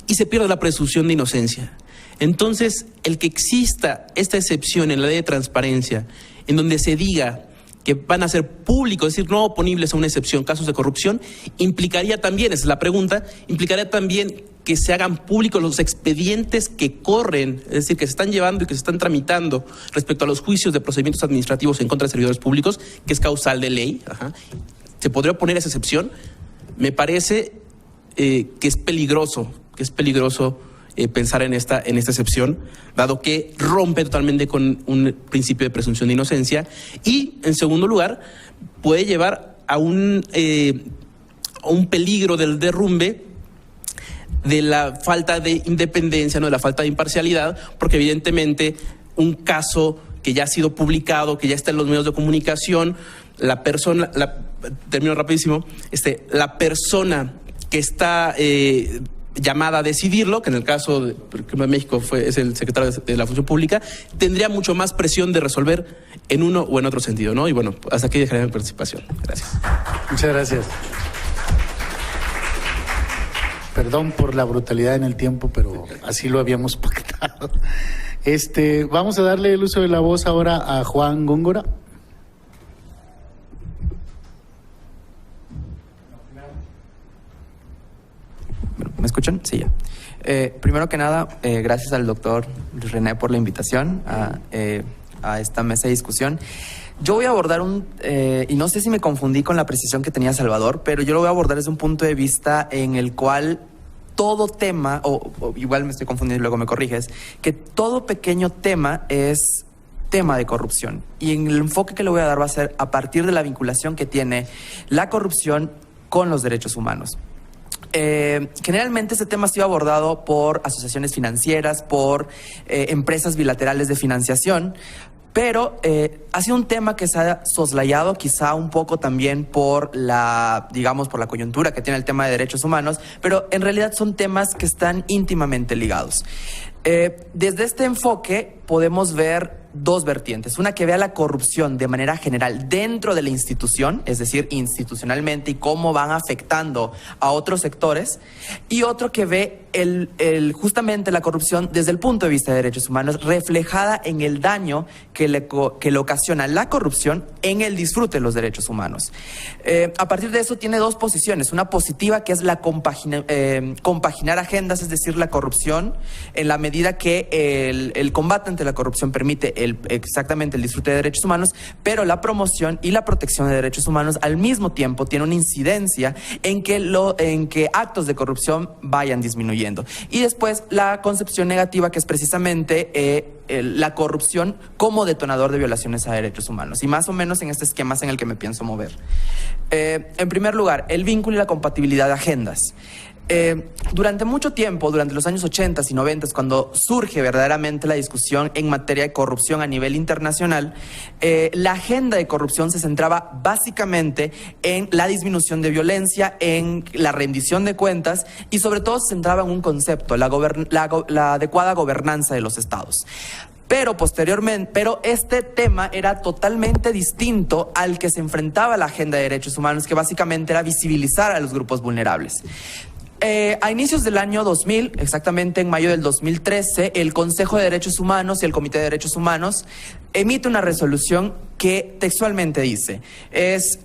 y se pierde la presunción de inocencia. Entonces, el que exista esta excepción en la ley de transparencia, en donde se diga que van a ser públicos, es decir, no oponibles a una excepción, casos de corrupción, implicaría también, esa es la pregunta, implicaría también que se hagan públicos los expedientes que corren, es decir, que se están llevando y que se están tramitando respecto a los juicios de procedimientos administrativos en contra de servidores públicos, que es causal de ley. Ajá. ¿Se podría oponer esa excepción? Me parece que es peligroso pensar en esta excepción, dado que rompe totalmente con un principio de presunción de inocencia y, en segundo lugar, puede llevar a un peligro del derrumbe de la falta de independencia, ¿no? De la falta de imparcialidad, porque evidentemente un caso que ya ha sido publicado, que ya está en los medios de comunicación, termino rapidísimo, la persona que está llamada a decidirlo, que en el caso de México es el secretario de la Función Pública, tendría mucho más presión de resolver en uno o en otro sentido, ¿no? Y bueno, hasta aquí dejaré mi participación. Gracias. Muchas gracias. Perdón por la brutalidad en el tiempo, pero así lo habíamos pactado. Vamos a darle el uso de la voz ahora a Juan Góngora. ¿Me escuchan? Sí, ya. Primero que nada, gracias al doctor René por la invitación a esta mesa de discusión. Yo voy a abordar y no sé si me confundí con la precisión que tenía Salvador, pero yo lo voy a abordar desde un punto de vista en el cual todo tema, o igual me estoy confundiendo y luego me corriges, que todo pequeño tema es tema de corrupción. Y en el enfoque que le voy a dar va a ser a partir de la vinculación que tiene la corrupción con los derechos humanos. Generalmente este tema ha sido abordado por asociaciones financieras, por empresas bilaterales de financiación, pero ha sido un tema que se ha soslayado quizá un poco también por la coyuntura que tiene el tema de derechos humanos, pero en realidad son temas que están íntimamente ligados. Desde este enfoque podemos ver dos vertientes. Una que vea la corrupción de manera general dentro de la institución, es decir, institucionalmente, y cómo van afectando a otros sectores, y otro que ve justamente la corrupción desde el punto de vista de derechos humanos, reflejada en el daño que le ocasiona la corrupción en el disfrute de los derechos humanos. A partir de eso tiene dos posiciones. Una positiva, que es la compaginar agendas, es decir, la corrupción, en la medida que el combate ante la corrupción permite exactamente el disfrute de derechos humanos, pero la promoción y la protección de derechos humanos al mismo tiempo tiene una incidencia en que actos de corrupción vayan disminuyendo. Y después la concepción negativa, que es precisamente la corrupción como detonador de violaciones a derechos humanos. Y más o menos en este esquema es en el que me pienso mover. En primer lugar, el vínculo y la compatibilidad de agendas. Durante mucho tiempo, durante los años 80 y 90, cuando surge verdaderamente la discusión en materia de corrupción a nivel internacional, la agenda de corrupción se centraba básicamente en la disminución de violencia, en la rendición de cuentas y sobre todo se centraba en un concepto, la adecuada gobernanza de los estados. Pero este tema era totalmente distinto al que se enfrentaba la agenda de derechos humanos, que básicamente era visibilizar a los grupos vulnerables. A inicios del año 2000, exactamente en mayo del 2013, el Consejo de Derechos Humanos y el Comité de Derechos Humanos emite una resolución que textualmente dice: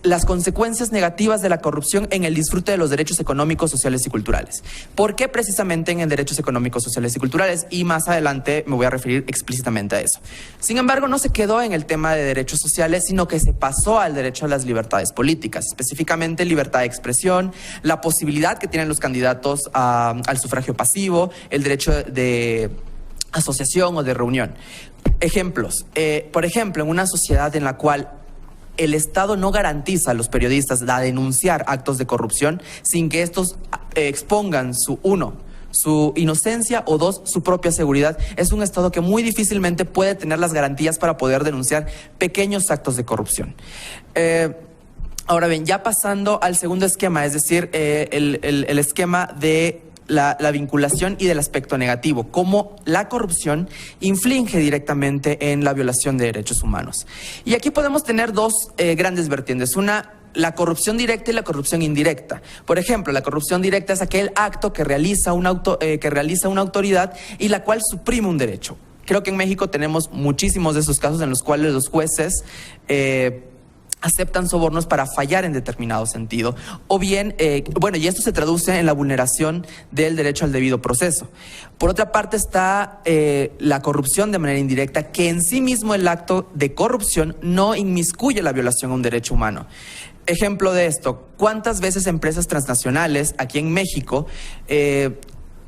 las consecuencias negativas de la corrupción en el disfrute de los derechos económicos, sociales y culturales. ¿Por qué precisamente en derechos económicos, sociales y culturales? Y más adelante me voy a referir explícitamente a eso. Sin embargo, no se quedó en el tema de derechos sociales, sino que se pasó al derecho a las libertades políticas, específicamente libertad de expresión, la posibilidad que tienen los candidatos al sufragio pasivo, el derecho de asociación o de reunión. Ejemplos. Por ejemplo, en una sociedad en la cual el Estado no garantiza a los periodistas a denunciar actos de corrupción sin que estos expongan su inocencia o dos, su propia seguridad. Es un Estado que muy difícilmente puede tener las garantías para poder denunciar pequeños actos de corrupción. Ahora bien, ya pasando al segundo esquema, es decir, el esquema de la vinculación y del aspecto negativo, cómo la corrupción inflige directamente en la violación de derechos humanos. Y aquí podemos tener dos grandes vertientes. Una, la corrupción directa y la corrupción indirecta. Por ejemplo, la corrupción directa es aquel acto que realiza una autoridad y la cual suprime un derecho. Creo que en México tenemos muchísimos de esos casos en los cuales los jueces aceptan sobornos para fallar en determinado sentido. O bien, y esto se traduce en la vulneración del derecho al debido proceso. Por otra parte está la corrupción de manera indirecta, que en sí mismo el acto de corrupción no inmiscuye la violación a un derecho humano. Ejemplo de esto, ¿cuántas veces empresas transnacionales aquí en México,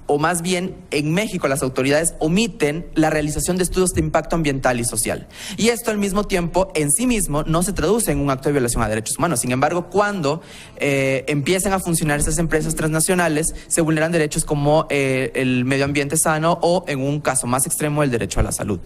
o más bien en México las autoridades omiten la realización de estudios de impacto ambiental y social? Y esto al mismo tiempo, en sí mismo, no se traduce en un acto de violación a derechos humanos. Sin embargo, cuando empiezan a funcionar estas empresas transnacionales, se vulneran derechos como el medio ambiente sano o, en un caso más extremo, el derecho a la salud.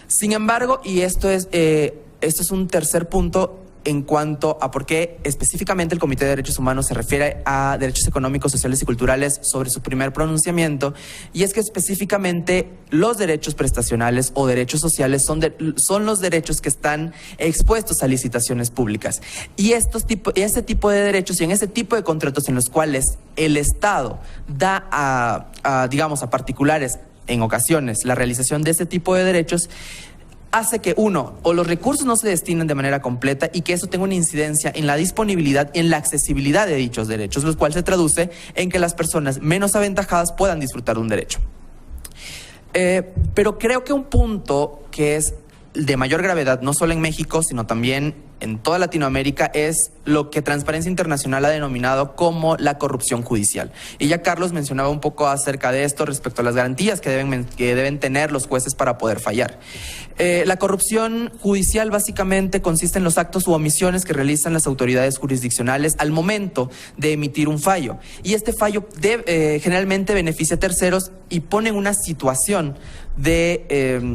Sin embargo, y esto es un tercer punto, en cuanto a por qué específicamente el Comité de Derechos Humanos se refiere a derechos económicos, sociales y culturales sobre su primer pronunciamiento, y es que específicamente los derechos prestacionales o derechos sociales son los derechos que están expuestos a licitaciones públicas. Y este tipo de derechos y en este tipo de contratos en los cuales el Estado da a particulares en ocasiones la realización de este tipo de derechos, hace que, uno, o los recursos no se destinen de manera completa y que eso tenga una incidencia en la disponibilidad y en la accesibilidad de dichos derechos, lo cual se traduce en que las personas menos aventajadas puedan disfrutar de un derecho. Pero creo que un punto que es de mayor gravedad, no solo en México, sino también en toda Latinoamérica, es lo que Transparencia Internacional ha denominado como la corrupción judicial. Y ya Carlos mencionaba un poco acerca de esto respecto a las garantías que deben tener los jueces para poder fallar. La corrupción judicial básicamente consiste en los actos u omisiones que realizan las autoridades jurisdiccionales al momento de emitir un fallo. Y este fallo generalmente beneficia a terceros y pone en una situación de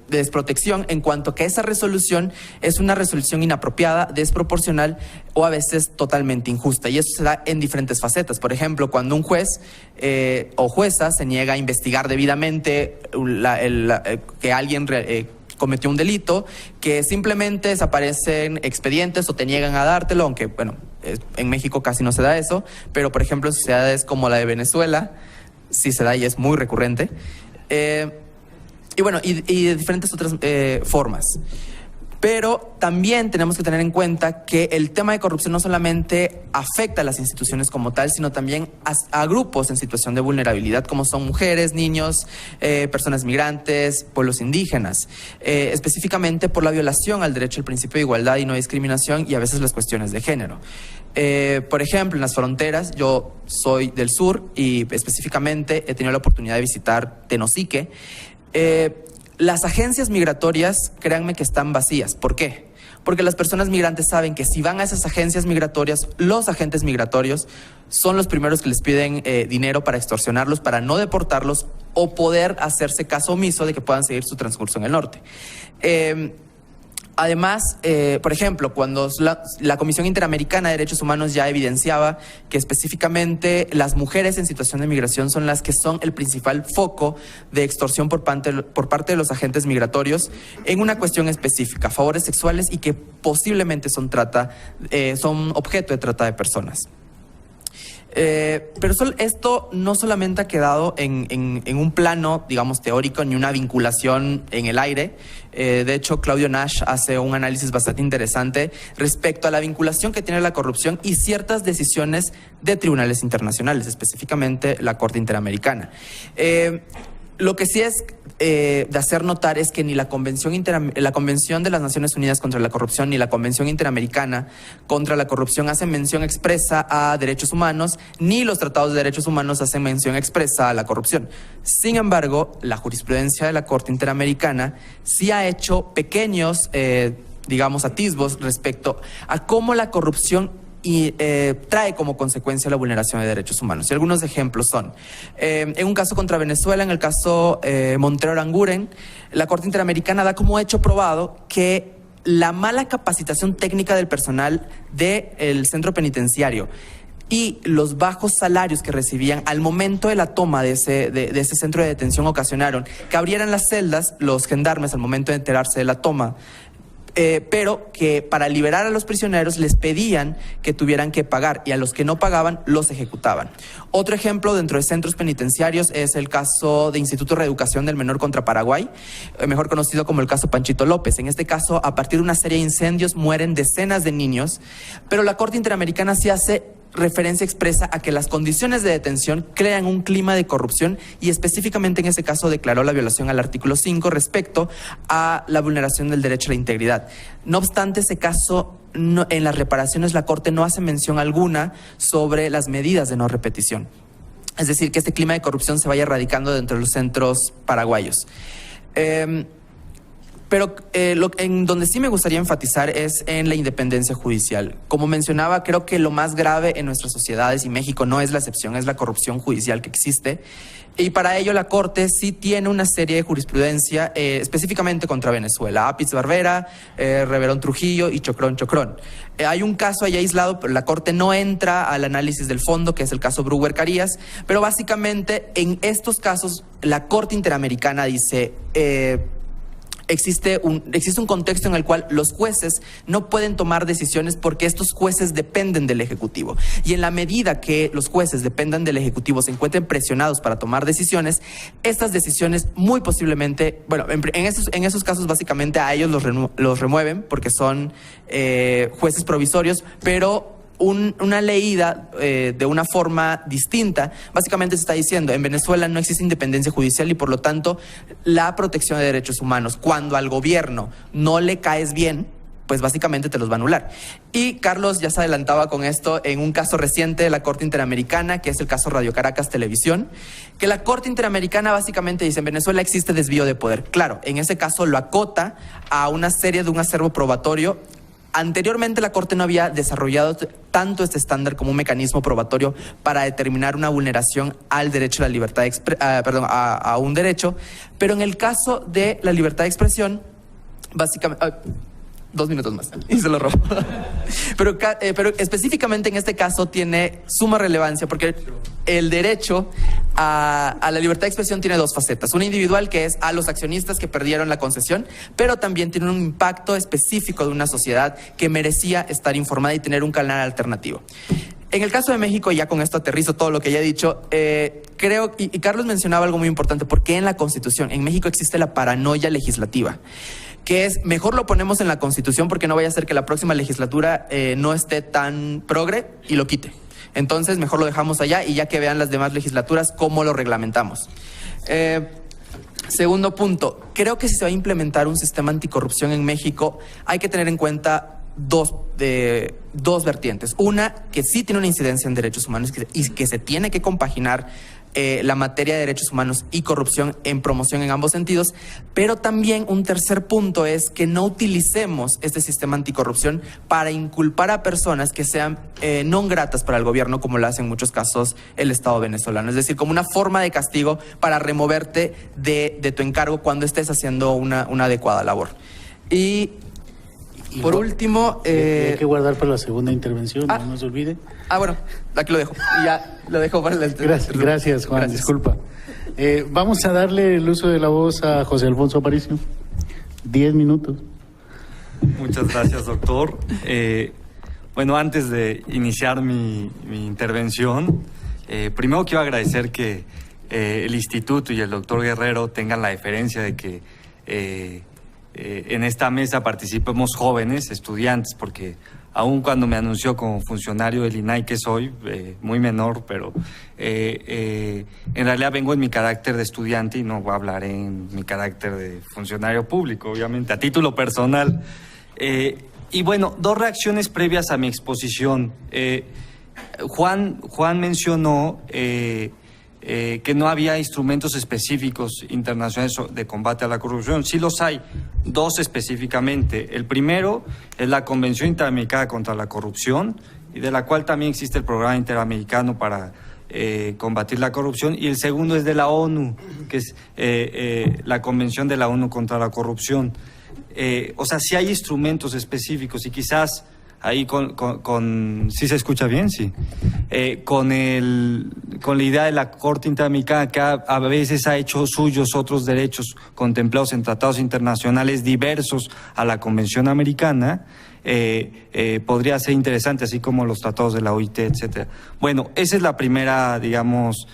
desprotección, en cuanto que esa resolución es una resolución inapropiada, desproporcional o a veces totalmente injusta. Y eso se da en diferentes facetas. Por ejemplo, cuando un juez o jueza se niega a investigar debidamente que alguien cometió un delito, que simplemente desaparecen expedientes o te niegan a dártelo, aunque, bueno, en México casi no se da eso, pero por ejemplo en sociedades como la de Venezuela sí se da y es muy recurrente. Y de diferentes otras formas. Pero también tenemos que tener en cuenta que el tema de corrupción no solamente afecta a las instituciones como tal, sino también a grupos en situación de vulnerabilidad, como son mujeres, niños, personas migrantes, pueblos indígenas, específicamente por la violación al derecho al principio de igualdad y no discriminación y a veces las cuestiones de género. Por ejemplo, en las fronteras, yo soy del sur y específicamente he tenido la oportunidad de visitar Tenosique. Las agencias migratorias, créanme que están vacías. ¿Por qué? Porque las personas migrantes saben que si van a esas agencias migratorias, los agentes migratorios son los primeros que les piden dinero para extorsionarlos, para no deportarlos o poder hacerse caso omiso de que puedan seguir su transcurso en el norte. Además, por ejemplo, cuando la Comisión Interamericana de Derechos Humanos ya evidenciaba que específicamente las mujeres en situación de migración son las que son el principal foco de extorsión por parte de los agentes migratorios en una cuestión específica, favores sexuales, y que posiblemente son objeto de trata de personas. Pero esto no solamente ha quedado en un plano, digamos, teórico, ni una vinculación en el aire. De hecho, Claudio Nash hace un análisis bastante interesante respecto a la vinculación que tiene la corrupción y ciertas decisiones de tribunales internacionales, específicamente la Corte Interamericana. Lo que sí es de hacer notar es que ni la Convención de las Naciones Unidas contra la Corrupción ni la Convención Interamericana contra la Corrupción hacen mención expresa a derechos humanos, ni los tratados de derechos humanos hacen mención expresa a la corrupción. Sin embargo, la jurisprudencia de la Corte Interamericana sí ha hecho pequeños, digamos, atisbos respecto a cómo la corrupción trae como consecuencia la vulneración de derechos humanos. Y algunos ejemplos son, en un caso contra Venezuela, en el caso Montero Aranguren, la Corte Interamericana da como hecho probado que la mala capacitación técnica del personal del centro penitenciario y los bajos salarios que recibían al momento de la toma de ese centro de detención ocasionaron que abrieran las celdas los gendarmes al momento de enterarse de la toma, pero que para liberar a los prisioneros les pedían que tuvieran que pagar, y a los que no pagaban los ejecutaban. Otro ejemplo dentro de centros penitenciarios es el caso de Instituto de Reeducación del Menor contra Paraguay, mejor conocido como el caso Panchito López. En este caso, a partir de una serie de incendios mueren decenas de niños, pero la Corte Interamericana sí hace referencia expresa a que las condiciones de detención crean un clima de corrupción, y específicamente en ese caso declaró la violación al artículo 5 respecto a la vulneración del derecho a la integridad. No obstante, ese caso, en las reparaciones, la Corte no hace mención alguna sobre las medidas de no repetición. Es decir, que este clima de corrupción se vaya erradicando dentro de los centros paraguayos. Pero en donde sí me gustaría enfatizar es en la independencia judicial. Como mencionaba, creo que lo más grave en nuestras sociedades, y México no es la excepción, es la corrupción judicial que existe. Y para ello la Corte sí tiene una serie de jurisprudencia, específicamente contra Venezuela, Apis Barbera, Reverón Trujillo y Chocrón. Hay un caso ahí aislado, pero la Corte no entra al análisis del fondo, que es el caso Brewer Carías, pero básicamente en estos casos la Corte Interamericana dice... Existe un contexto en el cual los jueces no pueden tomar decisiones porque estos jueces dependen del Ejecutivo. Y en la medida que los jueces dependan del Ejecutivo, se encuentren presionados para tomar decisiones, estas decisiones muy posiblemente, bueno, en esos casos básicamente a ellos los remueven porque son jueces provisorios, pero... Una leída de una forma distinta, básicamente se está diciendo, en Venezuela no existe independencia judicial y por lo tanto la protección de derechos humanos, cuando al gobierno no le caes bien, pues básicamente te los va a anular. Y Carlos ya se adelantaba con esto en un caso reciente de la Corte Interamericana, que es el caso Radio Caracas Televisión, que la Corte Interamericana básicamente dice, en Venezuela existe desvío de poder. Claro, en ese caso lo acota a una serie de un acervo probatorio. Anteriormente la Corte no había desarrollado tanto este estándar como un mecanismo probatorio para determinar una vulneración al derecho a la libertad a un derecho, pero en el caso de la libertad de expresión, básicamente... 2 minutos más y se lo robo. Pero específicamente en este caso tiene suma relevancia porque el derecho a la libertad de expresión tiene 2 facetas. Una individual, que es a los accionistas que perdieron la concesión, pero también tiene un impacto específico de una sociedad que merecía estar informada y tener un canal alternativo. En el caso de México, ya con esto aterrizo todo lo que ya he dicho, creo, y Carlos mencionaba algo muy importante, porque en la Constitución, en México existe la paranoia legislativa, que es, mejor lo ponemos en la Constitución porque no vaya a ser que la próxima legislatura no esté tan progre y lo quite. Entonces, mejor lo dejamos allá y ya que vean las demás legislaturas cómo lo reglamentamos. Segundo punto, creo que si se va a implementar un sistema anticorrupción en México, hay que tener en cuenta dos vertientes. Una, que sí tiene una incidencia en derechos humanos y que se tiene que compaginar la materia de derechos humanos y corrupción en promoción en ambos sentidos, pero también un tercer punto es que no utilicemos este sistema anticorrupción para inculpar a personas que sean no gratas para el gobierno, como lo hace en muchos casos el Estado venezolano. Es decir, como una forma de castigo para removerte de tu encargo cuando estés haciendo una adecuada labor. Y por último... hay que guardar para la segunda intervención, no se olvide. Bueno, aquí lo dejo. Y ya lo dejo para el... Gracias, Juan, gracias. Disculpa. Vamos a darle el uso de la voz a José Alfonso Aparicio. 10 minutos. Muchas gracias, doctor. Bueno, antes de iniciar mi intervención, primero quiero agradecer que el Instituto y el doctor Guerrero tengan la deferencia de que en esta mesa participemos jóvenes, estudiantes, porque aun cuando me anunció como funcionario del INAI que soy, muy menor, pero en realidad vengo en mi carácter de estudiante y no hablaré en mi carácter de funcionario público, obviamente, a título personal. Y bueno, 2 reacciones previas a mi exposición. Juan mencionó que no había instrumentos específicos internacionales de combate a la corrupción. Sí los hay, 2 específicamente. El primero es la Convención Interamericana contra la Corrupción, y de la cual también existe el Programa Interamericano para combatir la corrupción, y el segundo es de la ONU, que es la Convención de la ONU contra la Corrupción. O sea, sí hay instrumentos específicos, y quizás ahí ¿sí se escucha bien? Sí. Con la idea de la Corte Interamericana, que a veces ha hecho suyos otros derechos contemplados en tratados internacionales diversos a la Convención Americana, podría ser interesante, así como los tratados de la OIT, etcétera. Bueno, esa es la primera, digamos,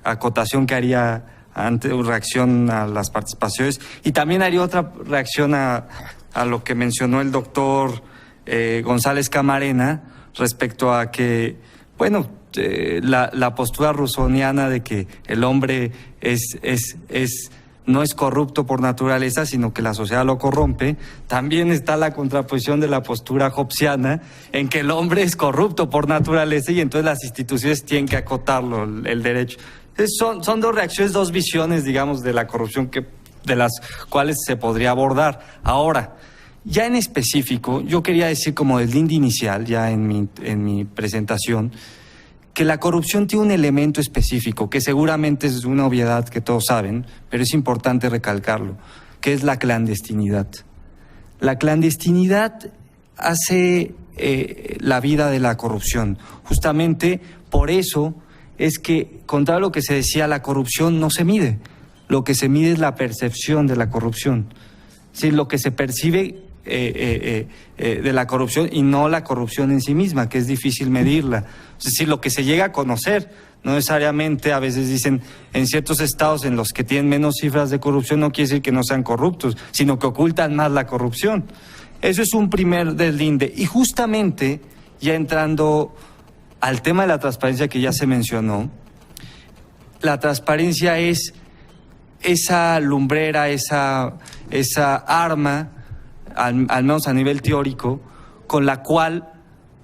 acotación que haría ante reacción a las participaciones, y también haría otra reacción a lo que mencionó el doctor González Camarena respecto a que, bueno, la postura rusoniana de que el hombre no es corrupto por naturaleza, sino que la sociedad lo corrompe. También está la contraposición de la postura hobbesiana, en que el hombre es corrupto por naturaleza y entonces las instituciones tienen que acotarlo, el derecho. Son 2 reacciones, 2 visiones, digamos, de la corrupción de las cuales se podría abordar. Ahora, ya en específico, yo quería decir, como del linde inicial, ya en mi presentación, que la corrupción tiene un elemento específico, que seguramente es una obviedad que todos saben, pero es importante recalcarlo, que es la clandestinidad. La clandestinidad hace la vida de la corrupción. Justamente por eso es que, contrario a lo que se decía, la corrupción no se mide. Lo que se mide es la percepción de la corrupción. Sí, lo que se percibe de la corrupción, y no la corrupción en sí misma, que es difícil medirla. Es decir, lo que se llega a conocer, no necesariamente, a veces dicen, en ciertos estados en los que tienen menos cifras de corrupción, no quiere decir que no sean corruptos, sino que ocultan más la corrupción. Eso es un primer deslinde. Y justamente, ya entrando al tema de la transparencia que ya se mencionó, la transparencia es esa lumbrera, esa arma, al menos a nivel teórico, con la cual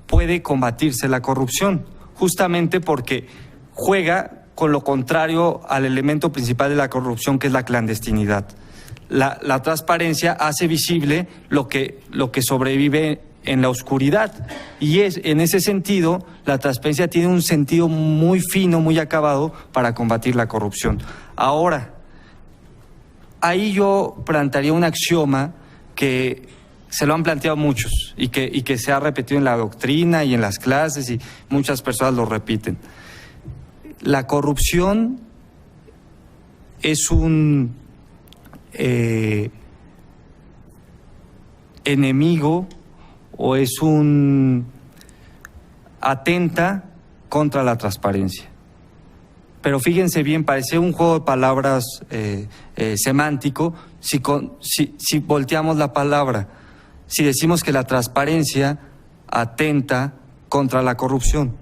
puede combatirse la corrupción, justamente porque juega con lo contrario al elemento principal de la corrupción, que es la clandestinidad. La transparencia hace visible lo que sobrevive en la oscuridad, y en ese sentido la transparencia tiene un sentido muy fino, muy acabado para combatir la corrupción. Ahora, ahí yo plantearía un axioma que se lo han planteado muchos y que se ha repetido en la doctrina y en las clases, y muchas personas lo repiten. La corrupción es un enemigo, o es atenta contra la transparencia. Pero fíjense bien, parece un juego de palabras semántico si volteamos la palabra, si decimos que la transparencia atenta contra la corrupción.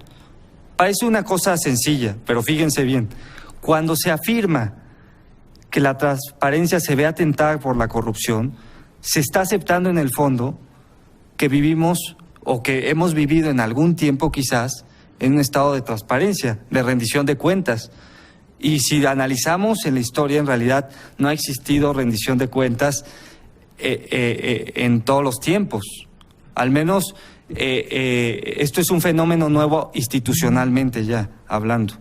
Parece una cosa sencilla, pero fíjense bien, cuando se afirma que la transparencia se ve atentada por la corrupción, se está aceptando en el fondo que vivimos, o que hemos vivido en algún tiempo quizás, en un estado de transparencia, de rendición de cuentas. Y si analizamos en la historia, en realidad no ha existido rendición de cuentas en todos los tiempos. Al menos esto es un fenómeno nuevo institucionalmente ya hablando.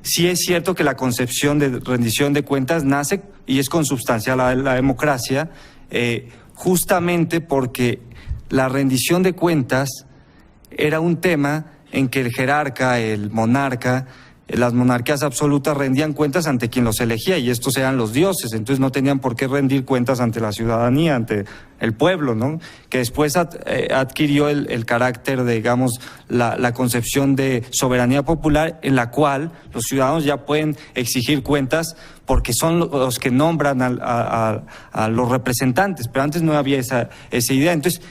Sí es cierto que la concepción de rendición de cuentas nace y es consubstancial a la democracia, justamente porque la rendición de cuentas era un tema en que el jerarca, el monarca, las monarquías absolutas rendían cuentas ante quien los elegía, y estos eran los dioses, entonces no tenían por qué rendir cuentas ante la ciudadanía, ante el pueblo, ¿no? Que después adquirió el carácter de, digamos, la concepción de soberanía popular, en la cual los ciudadanos ya pueden exigir cuentas porque son los que nombran a los representantes, pero antes no había esa idea. Entonces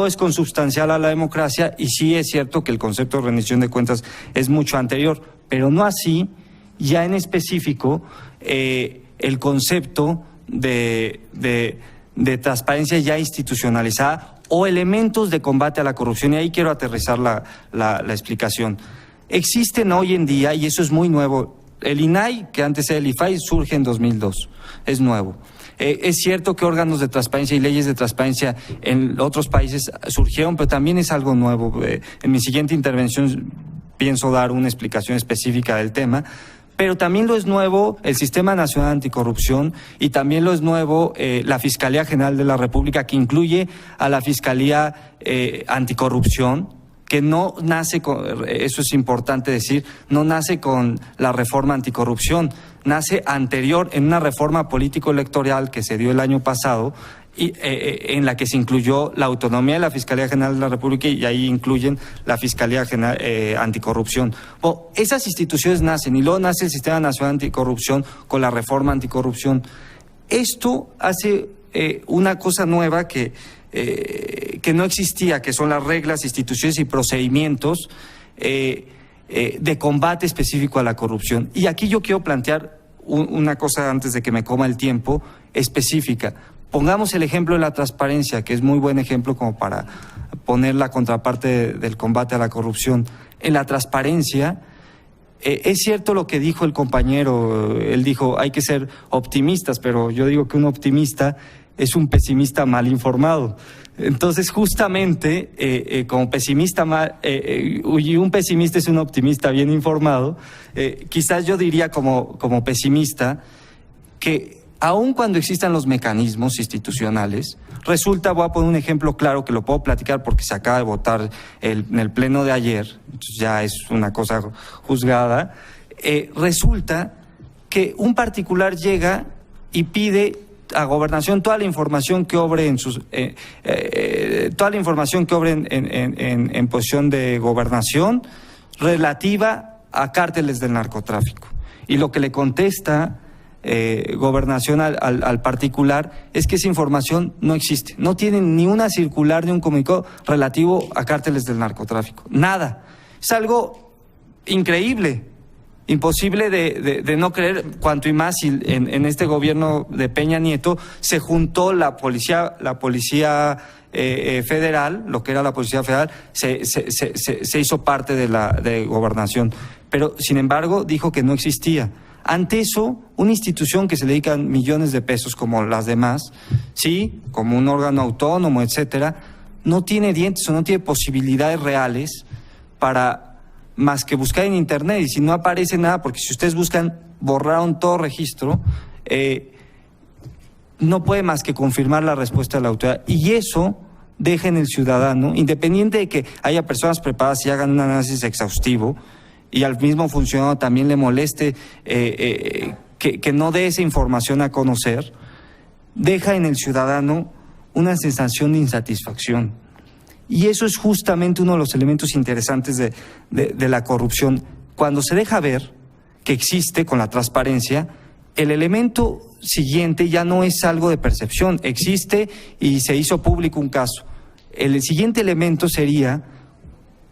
es consubstancial a la democracia, y sí es cierto que el concepto de rendición de cuentas es mucho anterior, pero no así, ya en específico, el concepto de transparencia ya institucionalizada o elementos de combate a la corrupción, y ahí quiero aterrizar la explicación. Existen hoy en día, y eso es muy nuevo, el INAI, que antes era el IFAI, surge en 2002, es nuevo. Es cierto que órganos de transparencia y leyes de transparencia en otros países surgieron, pero también es algo nuevo. En mi siguiente intervención pienso dar una explicación específica del tema, pero también lo es nuevo el Sistema Nacional Anticorrupción, y también lo es nuevo la Fiscalía General de la República, que incluye a la Fiscalía Anticorrupción, que no nace con, eso es importante decir, no nace con la reforma anticorrupción, nace anterior en una reforma político-electoral que se dio el año pasado, y en la que se incluyó la autonomía de la Fiscalía General de la República, y ahí incluyen la Fiscalía General Anticorrupción. Esas instituciones nacen, y luego nace el Sistema Nacional Anticorrupción con la reforma anticorrupción. Esto hace una cosa nueva que no existía, que son las reglas, instituciones y procedimientos de combate específico a la corrupción. Y aquí yo quiero plantear una cosa antes de que me coma el tiempo, específica. Pongamos el ejemplo de la transparencia, que es muy buen ejemplo como para poner la contraparte del combate a la corrupción. En la transparencia, es cierto lo que dijo el compañero, él dijo hay que ser optimistas, pero yo digo que un optimista es un pesimista mal informado. Entonces, justamente, como pesimista y un pesimista es un optimista bien informado, quizás yo diría como pesimista que aun cuando existan los mecanismos institucionales, resulta, voy a poner un ejemplo claro que lo puedo platicar porque se acaba de votar en el pleno de ayer, entonces ya es una cosa juzgada, resulta que un particular llega y pide a Gobernación toda la información que obre en posición de gobernación relativa a cárteles del narcotráfico. Y lo que le contesta Gobernación al particular es que esa información no existe, no tienen ni una circular ni un comunicado relativo a cárteles del narcotráfico, nada. Es algo increíble, imposible de no creer, cuanto y más si en este gobierno de Peña Nieto se juntó la policía federal, lo que era la policía federal, se hizo parte de Gobernación, pero sin embargo dijo que no existía. Ante eso, una institución que se le dedican millones de pesos como las demás, sí, como un órgano autónomo, etcétera, no tiene dientes o no tiene posibilidades reales para más que buscar en internet, y si no aparece nada, porque si ustedes buscan, borraron todo registro, no puede más que confirmar la respuesta de la autoridad, y eso deja en el ciudadano, independiente de que haya personas preparadas y hagan un análisis exhaustivo, y al mismo funcionario también le moleste que no dé esa información a conocer, deja en el ciudadano una sensación de insatisfacción. Y eso es justamente uno de los elementos interesantes de la corrupción. Cuando se deja ver que existe con la transparencia, el elemento siguiente ya no es algo de percepción, existe y se hizo público un caso. El siguiente elemento sería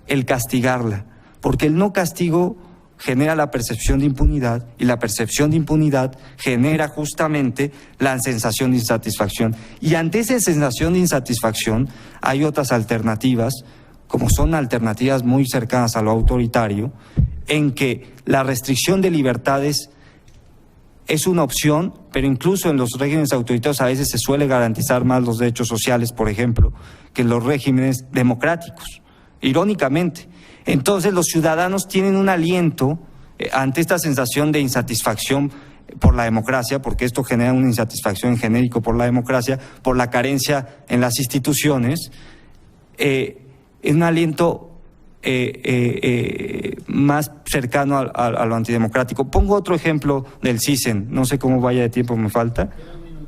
el castigarla, porque el no castigo genera la percepción de impunidad, y la percepción de impunidad genera justamente la sensación de insatisfacción. Y ante esa sensación de insatisfacción hay otras alternativas, como son alternativas muy cercanas a lo autoritario, en que la restricción de libertades es una opción, pero incluso en los regímenes autoritarios a veces se suele garantizar más los derechos sociales, por ejemplo, que en los regímenes democráticos, irónicamente. Entonces los ciudadanos tienen un aliento ante esta sensación de insatisfacción por la democracia, porque esto genera una insatisfacción en genérico por la democracia, por la carencia en las instituciones, es un aliento más cercano a lo antidemocrático. Pongo otro ejemplo del CISEN, no sé cómo vaya de tiempo, me falta.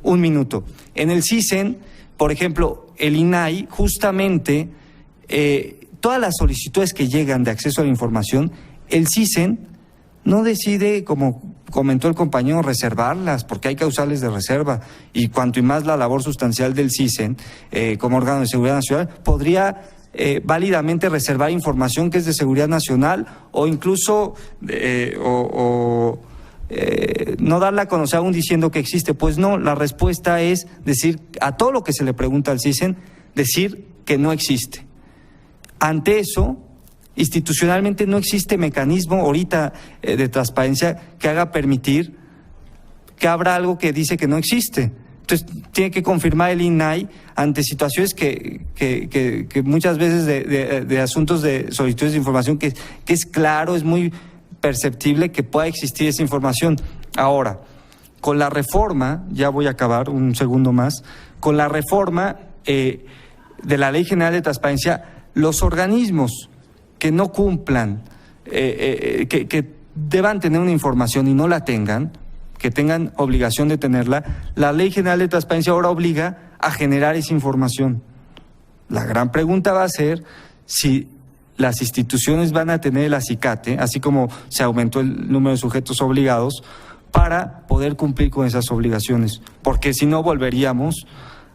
Un minuto. En el CISEN, por ejemplo, el INAI, justamente, todas las solicitudes que llegan de acceso a la información, el CISEN no decide, como comentó el compañero, reservarlas, porque hay causales de reserva, y cuanto y más la labor sustancial del CISEN, como órgano de seguridad nacional, podría válidamente reservar información que es de seguridad nacional o incluso no darla a conocer aún diciendo que existe. Pues no, la respuesta es decir a todo lo que se le pregunta al CISEN, decir que no existe. Ante eso, institucionalmente no existe mecanismo ahorita de transparencia que haga permitir que abra algo que dice que no existe. Entonces, tiene que confirmar el INAI ante situaciones que muchas veces de asuntos de solicitudes de información que es claro, es muy perceptible que pueda existir esa información. Ahora, con la reforma, ya voy a acabar un segundo más, con la reforma de la Ley General de Transparencia, los organismos que no cumplan, que deban tener una información y no la tengan, que tengan obligación de tenerla, la Ley General de Transparencia ahora obliga a generar esa información. La gran pregunta va a ser si las instituciones van a tener el acicate, así como se aumentó el número de sujetos obligados, para poder cumplir con esas obligaciones. Porque si no, volveríamos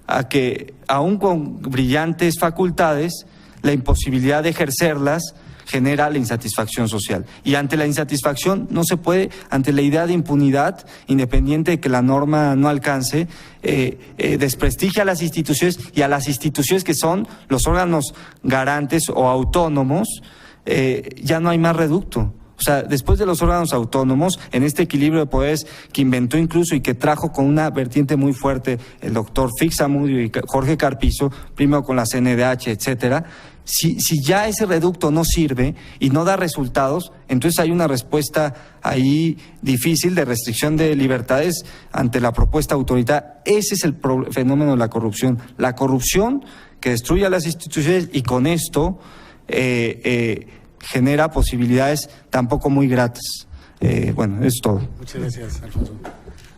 a que, aún con brillantes facultades, la imposibilidad de ejercerlas genera la insatisfacción social. Y ante la insatisfacción no se puede, ante la idea de impunidad, independiente de que la norma no alcance, desprestigia a las instituciones, y a las instituciones que son los órganos garantes o autónomos, ya no hay más reducto. O sea, después de los órganos autónomos, en este equilibrio de poderes que inventó incluso y que trajo con una vertiente muy fuerte el doctor Fix-Amudio y Jorge Carpizo, primero con la CNDH, etcétera, si ya ese reducto no sirve y no da resultados, entonces hay una respuesta ahí difícil de restricción de libertades ante la propuesta autoritaria. Ese es el fenómeno de la corrupción. La corrupción que destruye a las instituciones y con esto genera posibilidades tampoco muy gratas. Bueno, es todo. Muchas gracias, Alfonso.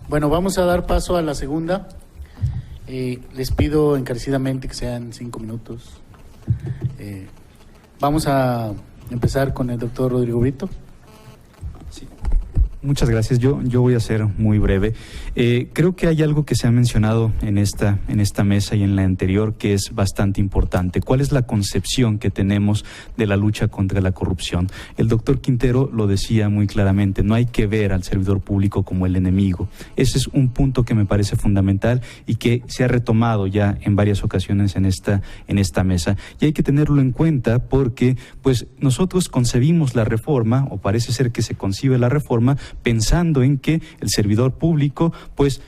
Bueno, vamos a dar paso a la segunda. Les pido encarecidamente que sean 5 minutos. Vamos a empezar con el doctor Rodrigo Brito. Sí. Muchas gracias. Yo voy a ser muy breve. Creo que hay algo que se ha mencionado en esta mesa y en la anterior que es bastante importante. ¿Cuál es la concepción que tenemos de la lucha contra la corrupción? El doctor Quintero lo decía muy claramente, no hay que ver al servidor público como el enemigo. Ese es un punto que me parece fundamental y que se ha retomado ya en varias ocasiones en esta mesa. Y hay que tenerlo en cuenta porque pues nosotros concebimos la reforma, o parece ser que se concibe la reforma, pensando en que el servidor público pues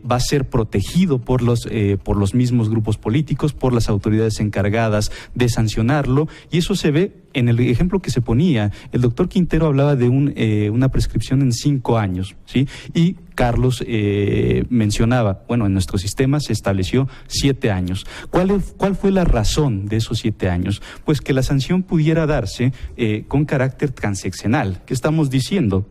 va a ser protegido por los mismos grupos políticos, por las autoridades encargadas de sancionarlo, y eso se ve en el ejemplo que se ponía. El doctor Quintero hablaba de una prescripción en 5 años, ¿sí? Y Carlos mencionaba, bueno, en nuestro sistema se estableció 7 años. ¿Cuál fue la razón de esos 7 años? Pues que la sanción pudiera darse con carácter transaccional. ¿Qué estamos diciendo?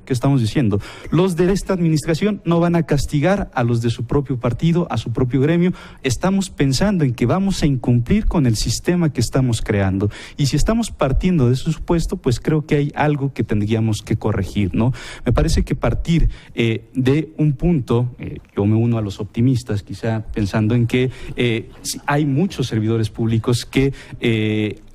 Los de esta administración no van a castigar a los de su propio partido, a su propio gremio. Estamos pensando en que vamos a incumplir con el sistema que estamos creando. Y si estamos partiendo de ese supuesto, pues creo que hay algo que tendríamos que corregir, ¿no? Me parece que partir de un punto, yo me uno a los optimistas, quizá pensando en que hay muchos servidores públicos que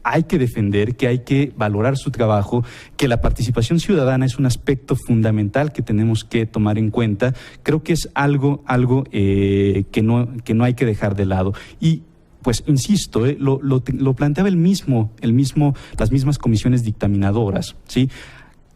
hay que defender, que hay que valorar su trabajo, que la participación ciudadana es un aspecto fundamental que tenemos que tomar en cuenta. Creo que es algo que no hay que dejar de lado. Y pues insisto, lo planteaba las mismas comisiones dictaminadoras, ¿sí?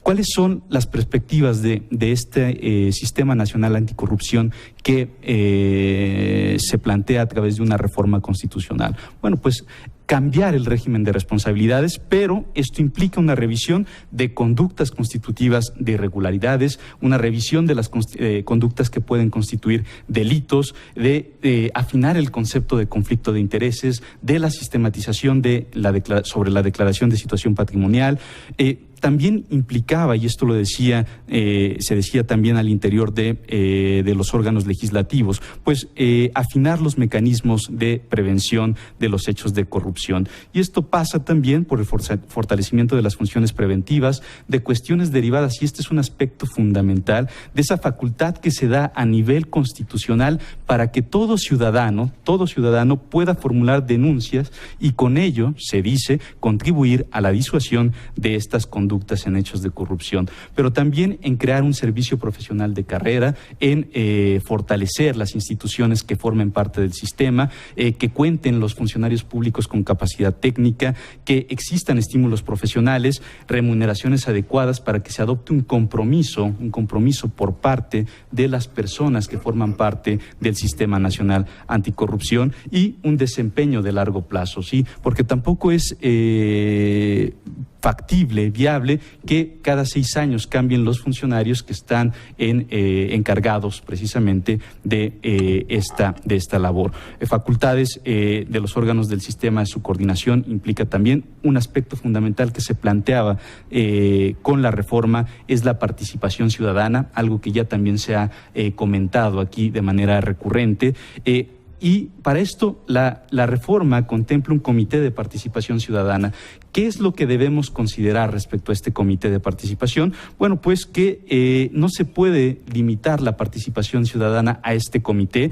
¿Cuáles son las perspectivas de este Sistema Nacional Anticorrupción que se plantea a través de una reforma constitucional? Bueno, pues cambiar el régimen de responsabilidades, pero esto implica una revisión de conductas constitutivas de irregularidades, una revisión de las conductas que pueden constituir delitos, de afinar el concepto de conflicto de intereses, de la sistematización sobre la declaración de situación patrimonial. También implicaba, y esto lo decía, se decía también al interior de los órganos legislativos, pues afinar los mecanismos de prevención de los hechos de corrupción. Y esto pasa también por el fortalecimiento de las funciones preventivas, de cuestiones derivadas, y este es un aspecto fundamental, de esa facultad que se da a nivel constitucional para que todo ciudadano pueda formular denuncias y con ello, se dice, contribuir a la disuasión de estas conductas en hechos de corrupción, pero también en crear un servicio profesional de carrera, en fortalecer las instituciones que formen parte del sistema, que cuenten los funcionarios públicos con capacidad técnica, que existan estímulos profesionales, remuneraciones adecuadas para que se adopte un compromiso por parte de las personas que forman parte del Sistema Nacional Anticorrupción y un desempeño de largo plazo, ¿sí? Porque tampoco es factible, viable, que cada 6 años cambien los funcionarios que están encargados precisamente de esta labor. Facultades de los órganos del sistema, su coordinación implica también un aspecto fundamental que se planteaba con la reforma, es la participación ciudadana, algo que ya también se ha comentado aquí de manera recurrente. Y para esto la reforma contempla un comité de participación ciudadana. ¿Qué es lo que debemos considerar respecto a este comité de participación? Bueno, pues que no se puede limitar la participación ciudadana a este comité,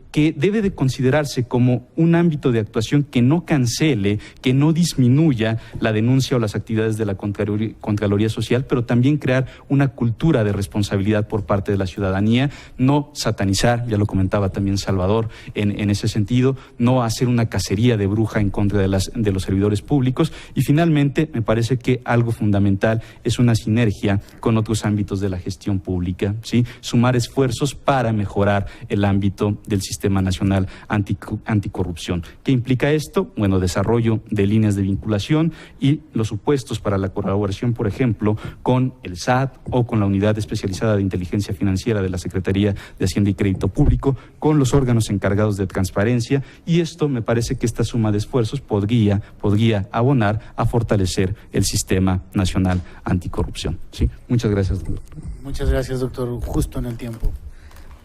que debe de considerarse como un ámbito de actuación que no cancele, que no disminuya la denuncia o las actividades de la Contraloría Social, pero también crear una cultura de responsabilidad por parte de la ciudadanía, no satanizar, ya lo comentaba también Salvador en ese sentido, no hacer una cacería de bruja en contra de los servidores públicos y finalmente me parece que algo fundamental es una sinergia con otros ámbitos de la gestión pública, ¿sí? Sumar esfuerzos para mejorar el ámbito del Sistema Nacional Anticorrupción. ¿Qué implica esto? Bueno, desarrollo de líneas de vinculación y los supuestos para la colaboración, por ejemplo, con el SAT o con la Unidad Especializada de Inteligencia Financiera de la Secretaría de Hacienda y Crédito Público, con los órganos encargados de transparencia, y esto me parece que esta suma de esfuerzos podría abonar a fortalecer el Sistema Nacional Anticorrupción. ¿Sí? Muchas gracias, doctor. Muchas gracias, doctor. Justo en el tiempo.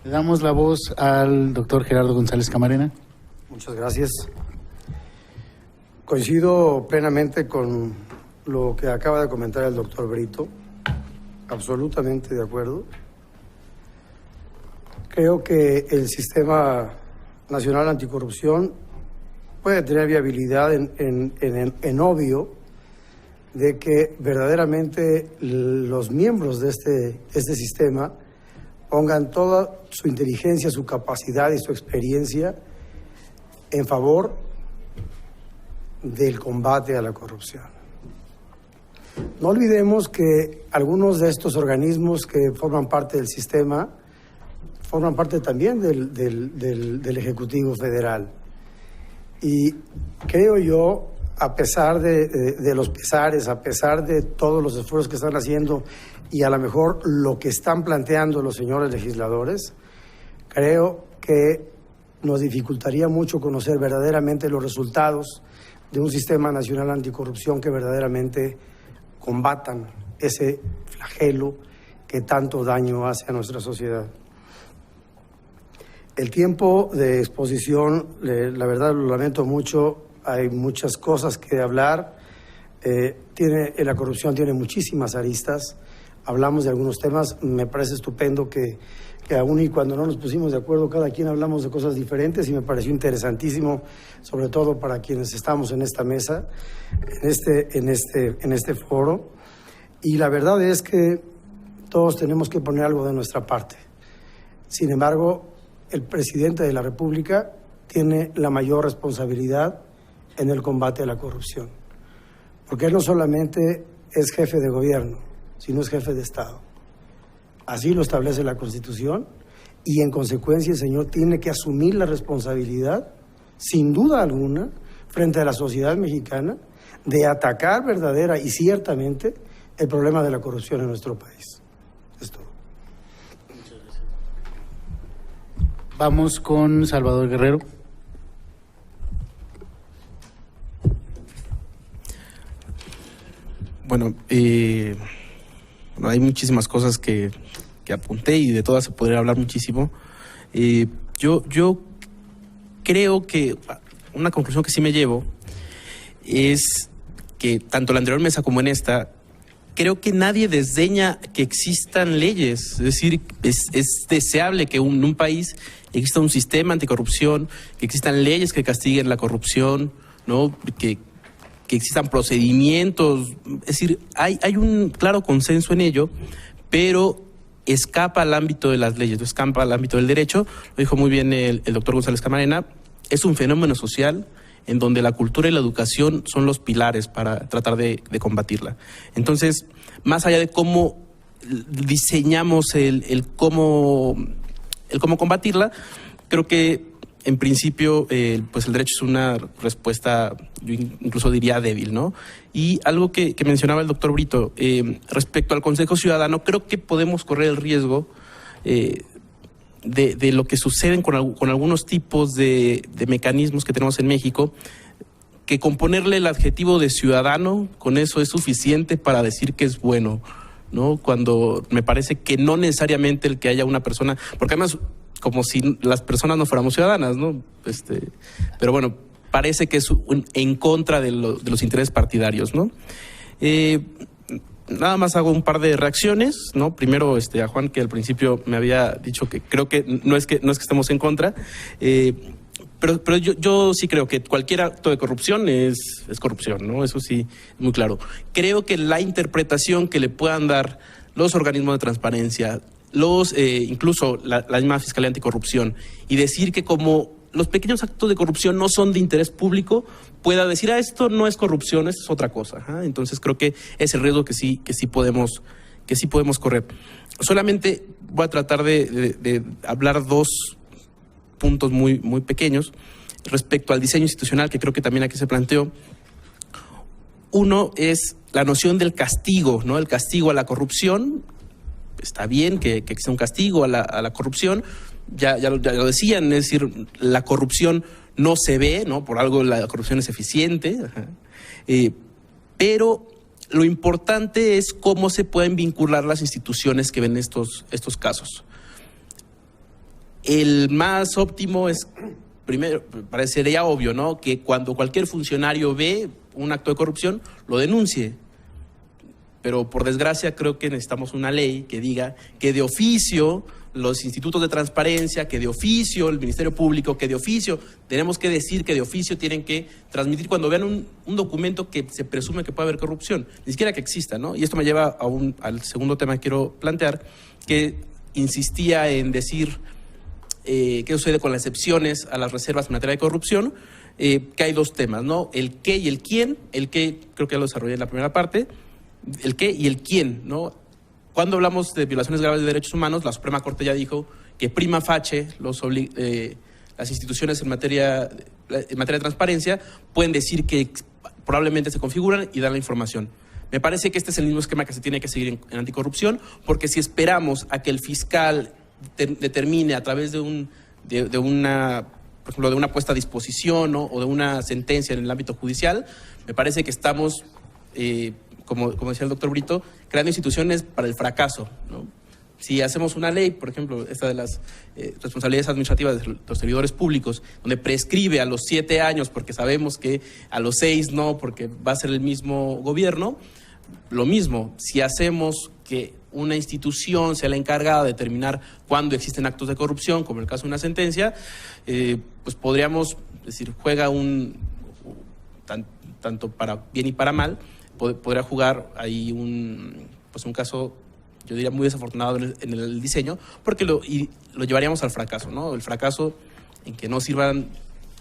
Le damos la voz al doctor Gerardo González Camarena. Muchas gracias. Coincido plenamente con lo que acaba de comentar el doctor Brito. Absolutamente de acuerdo. Creo que el Sistema Nacional Anticorrupción puede tener viabilidad en obvio de que verdaderamente los miembros de este sistema pongan toda su inteligencia, su capacidad y su experiencia en favor del combate a la corrupción. No olvidemos que algunos de estos organismos que forman parte del sistema forman parte también del Ejecutivo Federal. Y creo yo, a pesar de los pesares, a pesar de todos los esfuerzos que están haciendo y a lo mejor lo que están planteando los señores legisladores, creo que nos dificultaría mucho conocer verdaderamente los resultados de un Sistema Nacional Anticorrupción que verdaderamente combatan ese flagelo que tanto daño hace a nuestra sociedad. El tiempo de exposición, la verdad lo lamento mucho, hay muchas cosas que hablar. La corrupción tiene muchísimas aristas. Hablamos de algunos temas, me parece estupendo que aún y cuando no nos pusimos de acuerdo, cada quien hablamos de cosas diferentes y me pareció interesantísimo, sobre todo para quienes estamos en esta mesa, en este foro. Y la verdad es que todos tenemos que poner algo de nuestra parte. Sin embargo, el presidente de la República tiene la mayor responsabilidad en el combate a la corrupción, porque él no solamente es jefe de gobierno, si no es jefe de Estado. Así lo establece la Constitución y en consecuencia el señor tiene que asumir la responsabilidad, sin duda alguna, frente a la sociedad mexicana, de atacar verdadera y ciertamente el problema de la corrupción en nuestro país. Es todo. Vamos con Salvador Guerrero. Bueno, hay muchísimas cosas que apunté y de todas se podría hablar muchísimo. Yo creo que una conclusión que sí me llevo es que tanto en la anterior mesa como en esta, creo que nadie desdeña que existan leyes. Es decir, es deseable que en un país exista un sistema anticorrupción, que existan leyes que castiguen la corrupción, ¿no? Que existan procedimientos. Es decir, hay un claro consenso en ello, pero escapa al ámbito de las leyes, no escapa al ámbito del derecho. Lo dijo muy bien el doctor González Camarena. Es un fenómeno social en donde la cultura y la educación son los pilares para tratar de combatirla. Entonces, más allá de cómo diseñamos el cómo combatirla, creo que en principio pues el derecho es una respuesta, yo incluso diría débil, ¿no? Y algo que mencionaba el doctor Brito, respecto al Consejo Ciudadano, creo que podemos correr el riesgo de lo que suceden con algunos tipos de mecanismos que tenemos en México, que con ponerle el adjetivo de ciudadano, con eso es suficiente para decir que es bueno, ¿no? Cuando me parece que no necesariamente el que haya una persona, porque además como si las personas no fuéramos ciudadanas, ¿no? Pero bueno, parece que es en contra de los intereses partidarios, ¿no? Nada más hago un par de reacciones, ¿no? Primero, a Juan, que al principio me había dicho que creo que no es que estemos en contra, pero yo sí creo que cualquier acto de corrupción es corrupción, ¿no? Eso sí, muy claro. Creo que la interpretación que le puedan dar los organismos de transparencia, incluso la misma Fiscalía Anticorrupción, y decir que como los pequeños actos de corrupción no son de interés público, pueda decir, esto no es corrupción, esto es otra cosa. Ajá. Entonces creo que es el riesgo que sí podemos correr. Solamente voy a tratar de hablar dos puntos muy, muy pequeños respecto al diseño institucional, que creo que también aquí se planteó. Uno es la noción del castigo, ¿no? El castigo a la corrupción. Está bien que exista un castigo a la corrupción, ya lo decían, es decir, la corrupción no se ve, ¿no? Por algo la corrupción es eficiente, pero lo importante es cómo se pueden vincular las instituciones que ven estos casos. El más óptimo es, primero, parecería obvio, ¿no? Que cuando cualquier funcionario ve un acto de corrupción, lo denuncie. Pero por desgracia creo que necesitamos una ley que diga que de oficio los institutos de transparencia, que de oficio el Ministerio Público, que de oficio tenemos que decir que de oficio tienen que transmitir cuando vean un documento que se presume que puede haber corrupción, ni siquiera que exista, ¿no? Y esto me lleva al segundo tema que quiero plantear, que insistía en decir qué sucede con las excepciones a las reservas en materia de corrupción, que hay dos temas, ¿no? El qué y el quién. El qué creo que ya lo desarrollé en la primera parte. El qué y el quién, ¿no? Cuando hablamos de violaciones graves de derechos humanos, la Suprema Corte ya dijo que prima facie las instituciones en materia de transparencia pueden decir que probablemente se configuran y dan la información. Me parece que este es el mismo esquema que se tiene que seguir en anticorrupción, porque si esperamos a que el fiscal determine a través de una, por ejemplo, de una puesta a disposición, ¿no? O de una sentencia en el ámbito judicial, me parece que estamos como decía el doctor Brito, creando instituciones para el fracaso, ¿no? Si hacemos una ley, por ejemplo, esta de las responsabilidades administrativas de los servidores públicos, donde prescribe a los 7 años, porque sabemos que a los 6 no, porque va a ser el mismo gobierno, lo mismo, si hacemos que una institución sea la encargada de determinar cuándo existen actos de corrupción, como el caso de una sentencia, pues podríamos decir, juega tanto para bien y para mal, podría jugar ahí un caso, yo diría, muy desafortunado en el diseño, porque lo llevaríamos al fracaso, ¿no? El fracaso en que no sirvan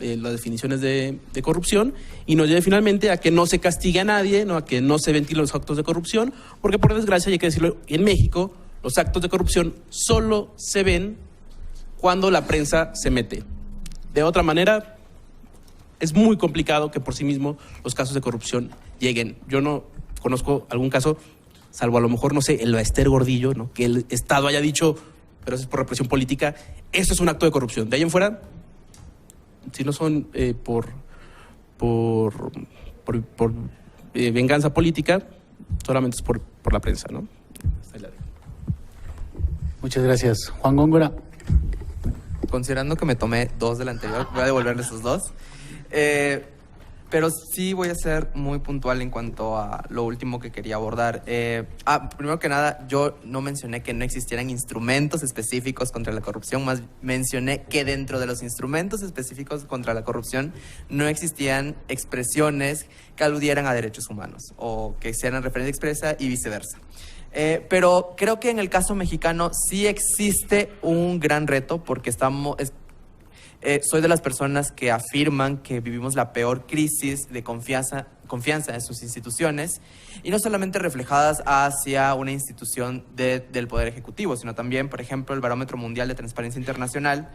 las definiciones de corrupción y nos lleve finalmente a que no se castigue a nadie, ¿no? A que no se ventilen los actos de corrupción, porque por desgracia, hay que decirlo, en México los actos de corrupción solo se ven cuando la prensa se mete. De otra manera, es muy complicado que por sí mismo los casos de corrupción lleguen. Yo no conozco algún caso, salvo a lo mejor, no sé, el Esther Gordillo, ¿no? Que el Estado haya dicho, pero eso es por represión política, eso es un acto de corrupción. De ahí en fuera, si no son por venganza política, solamente es por la prensa, ¿no? Muchas gracias. Juan Góngora. Considerando que me tomé 2 del anterior, voy a devolverle esos 2. Pero sí voy a ser muy puntual en cuanto a lo último que quería abordar. Primero que nada, yo no mencioné que no existieran instrumentos específicos contra la corrupción, más mencioné que dentro de los instrumentos específicos contra la corrupción no existían expresiones que aludieran a derechos humanos o que hicieran referencia expresa y viceversa. Pero creo que en el caso mexicano sí existe un gran reto porque soy de las personas que afirman que vivimos la peor crisis de confianza en sus instituciones y no solamente reflejadas hacia una institución del Poder Ejecutivo, sino también, por ejemplo, el Barómetro Mundial de Transparencia Internacional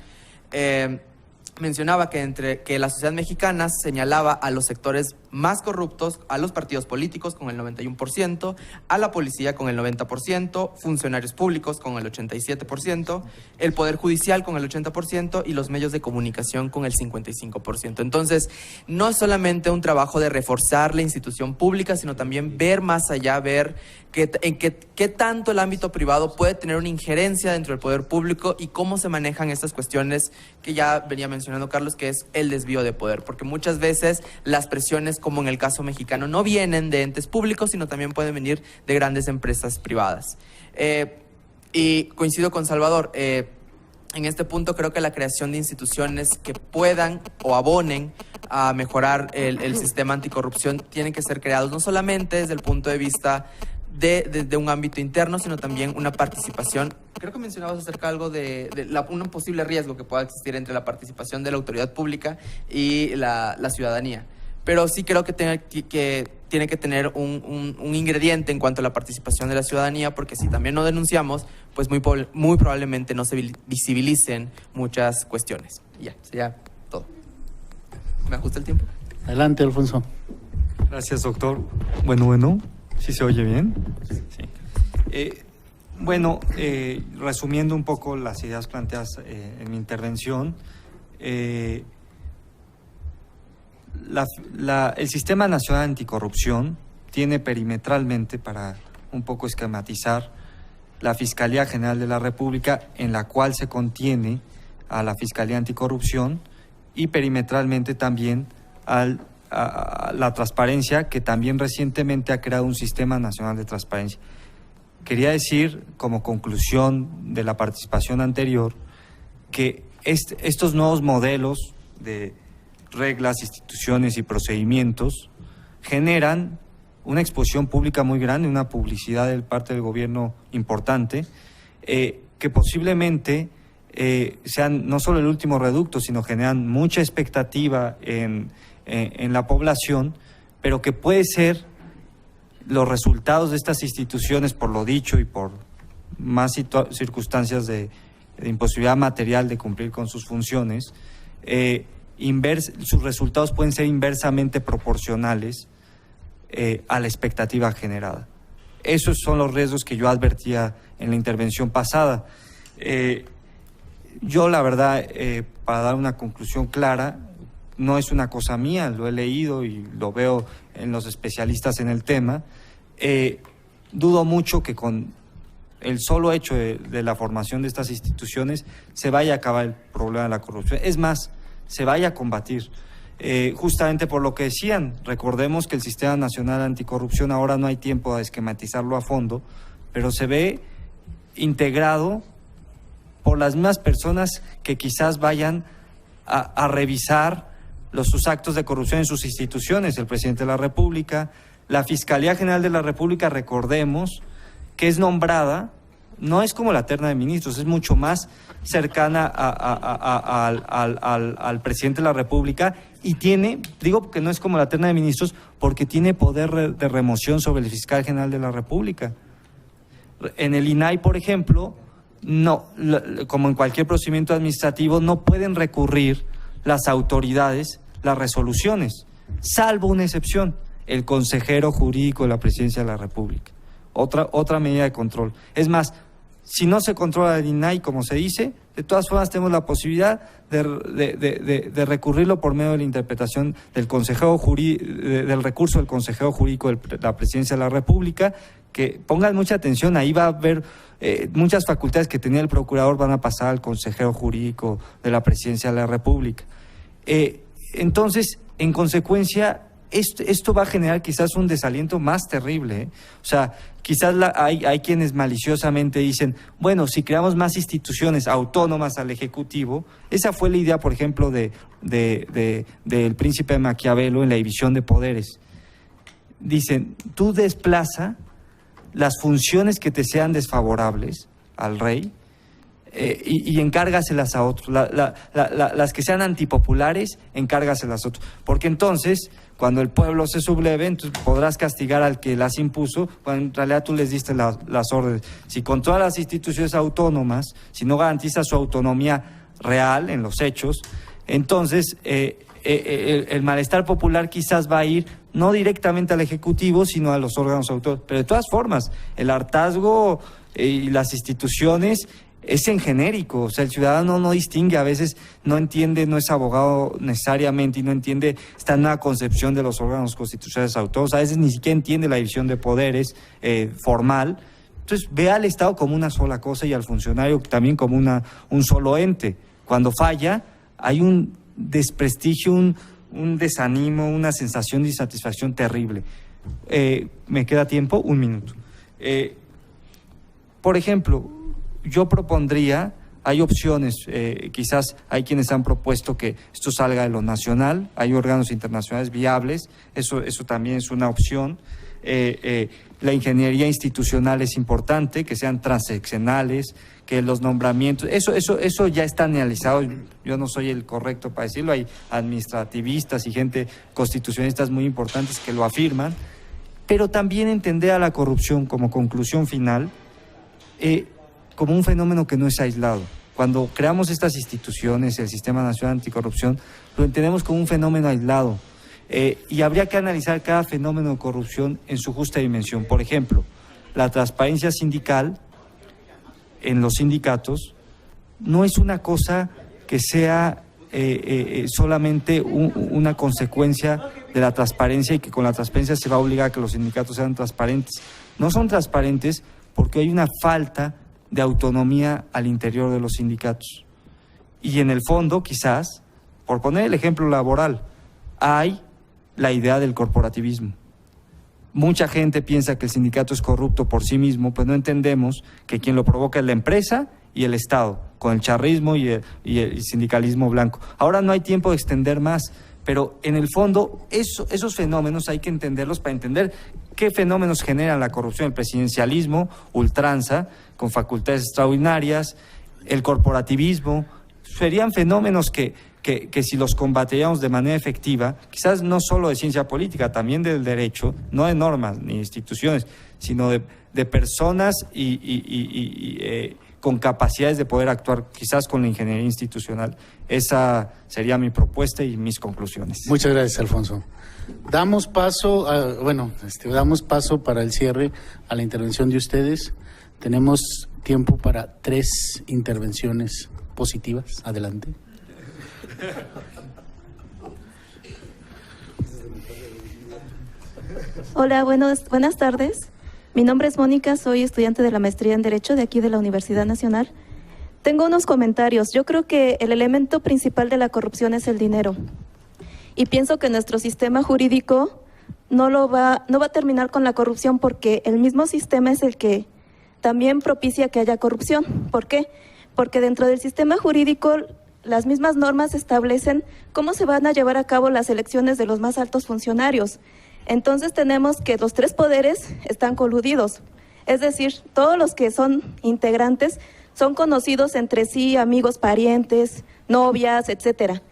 mencionaba que la sociedad mexicana señalaba a los sectores más corruptos, a los partidos políticos con el 91%, a la policía con el 90%, funcionarios públicos con el 87%, el Poder Judicial con el 80% y los medios de comunicación con el 55%. Entonces, no es solamente un trabajo de reforzar la institución pública, sino también ver más allá, ver qué tanto el ámbito privado puede tener una injerencia dentro del poder público y cómo se manejan estas cuestiones que ya venía mencionando Carlos, que es el desvío de poder, porque muchas veces las presiones, como en el caso mexicano, no vienen de entes públicos, sino también pueden venir de grandes empresas privadas. Y coincido con Salvador, en este punto creo que la creación de instituciones que puedan o abonen a mejorar el sistema anticorrupción tienen que ser creados no solamente desde el punto de vista de un ámbito interno, sino también una participación. Creo que mencionabas acerca de algo un posible riesgo que pueda existir entre la participación de la autoridad pública y la ciudadanía. Pero sí creo que tiene que tener un ingrediente en cuanto a la participación de la ciudadanía, porque si también no denunciamos, pues muy probablemente no se visibilicen muchas cuestiones. Y ya, sería todo. ¿Me ajusta el tiempo? Adelante, Alfonso. Gracias, doctor. Bueno, ¿sí se oye bien? Sí. Resumiendo un poco las ideas planteadas en mi intervención, el Sistema Nacional Anticorrupción tiene perimetralmente, para un poco esquematizar, la Fiscalía General de la República, en la cual se contiene a la Fiscalía Anticorrupción, y perimetralmente también a la transparencia, que también recientemente ha creado un Sistema Nacional de Transparencia. Quería decir, como conclusión de la participación anterior, que estos nuevos modelos de reglas, instituciones y procedimientos generan una exposición pública muy grande, una publicidad de parte del gobierno importante, que posiblemente sean no solo el último reducto, sino generan mucha expectativa en la población, pero que puede ser los resultados de estas instituciones, por lo dicho y por más circunstancias de imposibilidad material de cumplir con sus funciones, sus resultados pueden ser inversamente proporcionales a la expectativa generada. Esos son los riesgos que yo advertía en la intervención pasada. Yo, la verdad, para dar una conclusión clara, no es una cosa mía, lo he leído y lo veo en los especialistas en el tema. Dudo mucho que con el solo hecho de la formación de estas instituciones se vaya a acabar el problema de la corrupción. Es más, se vaya a combatir. Justamente por lo que decían, recordemos que el Sistema Nacional Anticorrupción, ahora no hay tiempo de esquematizarlo a fondo, pero se ve integrado por las mismas personas que quizás vayan a revisar sus actos de corrupción en sus instituciones, el presidente de la República, la Fiscalía General de la República, recordemos que es nombrada no es como la terna de ministros, es mucho más cercana al presidente de la República y tiene, digo que no es como la terna de ministros, porque tiene poder de remoción sobre el fiscal general de la República. En el INAI, por ejemplo, no, como en cualquier procedimiento administrativo, no pueden recurrir las autoridades las resoluciones, salvo una excepción, el consejero jurídico de la Presidencia de la República. Otra medida de control. Es más, si no se controla el INAI, como se dice, de todas formas tenemos la posibilidad de recurrirlo por medio de la interpretación del consejero del recurso del consejero jurídico de la Presidencia de la República, que pongan mucha atención, ahí va a haber muchas facultades que tenía el procurador van a pasar al consejero jurídico de la Presidencia de la República. Entonces, en consecuencia, esto va a generar quizás un desaliento más terrible, ¿eh? O sea, quizás hay quienes maliciosamente dicen, bueno, si creamos más instituciones autónomas al Ejecutivo, esa fue la idea, por ejemplo, del príncipe Maquiavelo en la división de poderes. Dicen, tú desplaza las funciones que te sean desfavorables al rey y encárgaselas a otros. Las que sean antipopulares, encárgaselas a otros. Porque entonces, cuando el pueblo se subleve, entonces podrás castigar al que las impuso, cuando en realidad tú les diste las órdenes. Si con todas las instituciones autónomas, si no garantizas su autonomía real en los hechos, entonces el malestar popular quizás va a ir no directamente al Ejecutivo, sino a los órganos autónomos. Pero de todas formas, el hartazgo y las instituciones es en genérico, o sea, el ciudadano no distingue, a veces no entiende, no es abogado necesariamente y no entiende esta nueva concepción de los órganos constitucionales autónomos, a veces ni siquiera entiende la división de poderes formal. Entonces ve al Estado como una sola cosa y al funcionario también como un solo ente. Cuando falla hay un desprestigio, un desánimo, una sensación de insatisfacción terrible. ¿Me queda tiempo? 1 minuto. Por ejemplo, yo propondría, hay opciones, quizás hay quienes han propuesto que esto salga de lo nacional, hay órganos internacionales viables, eso también es una opción. La ingeniería institucional es importante, que sean transeccionales, que los nombramientos, eso ya está analizado, yo no soy el correcto para decirlo, hay administrativistas y gente constitucionalistas muy importantes que lo afirman, pero también entender a la corrupción como conclusión final, como un fenómeno que no es aislado. Cuando creamos estas instituciones, el Sistema Nacional Anticorrupción, lo entendemos como un fenómeno aislado. Y habría que analizar cada fenómeno de corrupción en su justa dimensión. Por ejemplo, la transparencia sindical en los sindicatos no es una cosa que sea solamente una consecuencia de la transparencia y que con la transparencia se va a obligar a que los sindicatos sean transparentes. No son transparentes porque hay una falta de autonomía al interior de los sindicatos. Y en el fondo, quizás, por poner el ejemplo laboral, hay la idea del corporativismo. Mucha gente piensa que el sindicato es corrupto por sí mismo, pues no entendemos que quien lo provoca es la empresa y el Estado, con el charrismo y el sindicalismo blanco. Ahora no hay tiempo de extender más, pero en el fondo esos fenómenos hay que entenderlos para entender qué fenómenos generan la corrupción, el presidencialismo, ultranza, con facultades extraordinarias, el corporativismo. Serían fenómenos que si los combatiéramos de manera efectiva, quizás no solo de ciencia política, también del derecho, no de normas ni instituciones, sino de personas con capacidades de poder actuar, quizás con la ingeniería institucional. Esa sería mi propuesta y mis conclusiones. Muchas gracias, Alfonso. Damos paso para el cierre a la intervención de ustedes. Tenemos tiempo para 3 intervenciones positivas. Adelante. Hola, buenas tardes. Mi nombre es Mónica, soy estudiante de la maestría en Derecho de aquí de la Universidad Nacional. Tengo unos comentarios. Yo creo que el elemento principal de la corrupción es el dinero. Y pienso que nuestro sistema jurídico no va a terminar con la corrupción porque el mismo sistema es el que también propicia que haya corrupción. ¿Por qué? Porque dentro del sistema jurídico las mismas normas establecen cómo se van a llevar a cabo las elecciones de los más altos funcionarios. Entonces tenemos que los 3 poderes están coludidos. Es decir, todos los que son integrantes son conocidos entre sí, amigos, parientes, novias, etcétera.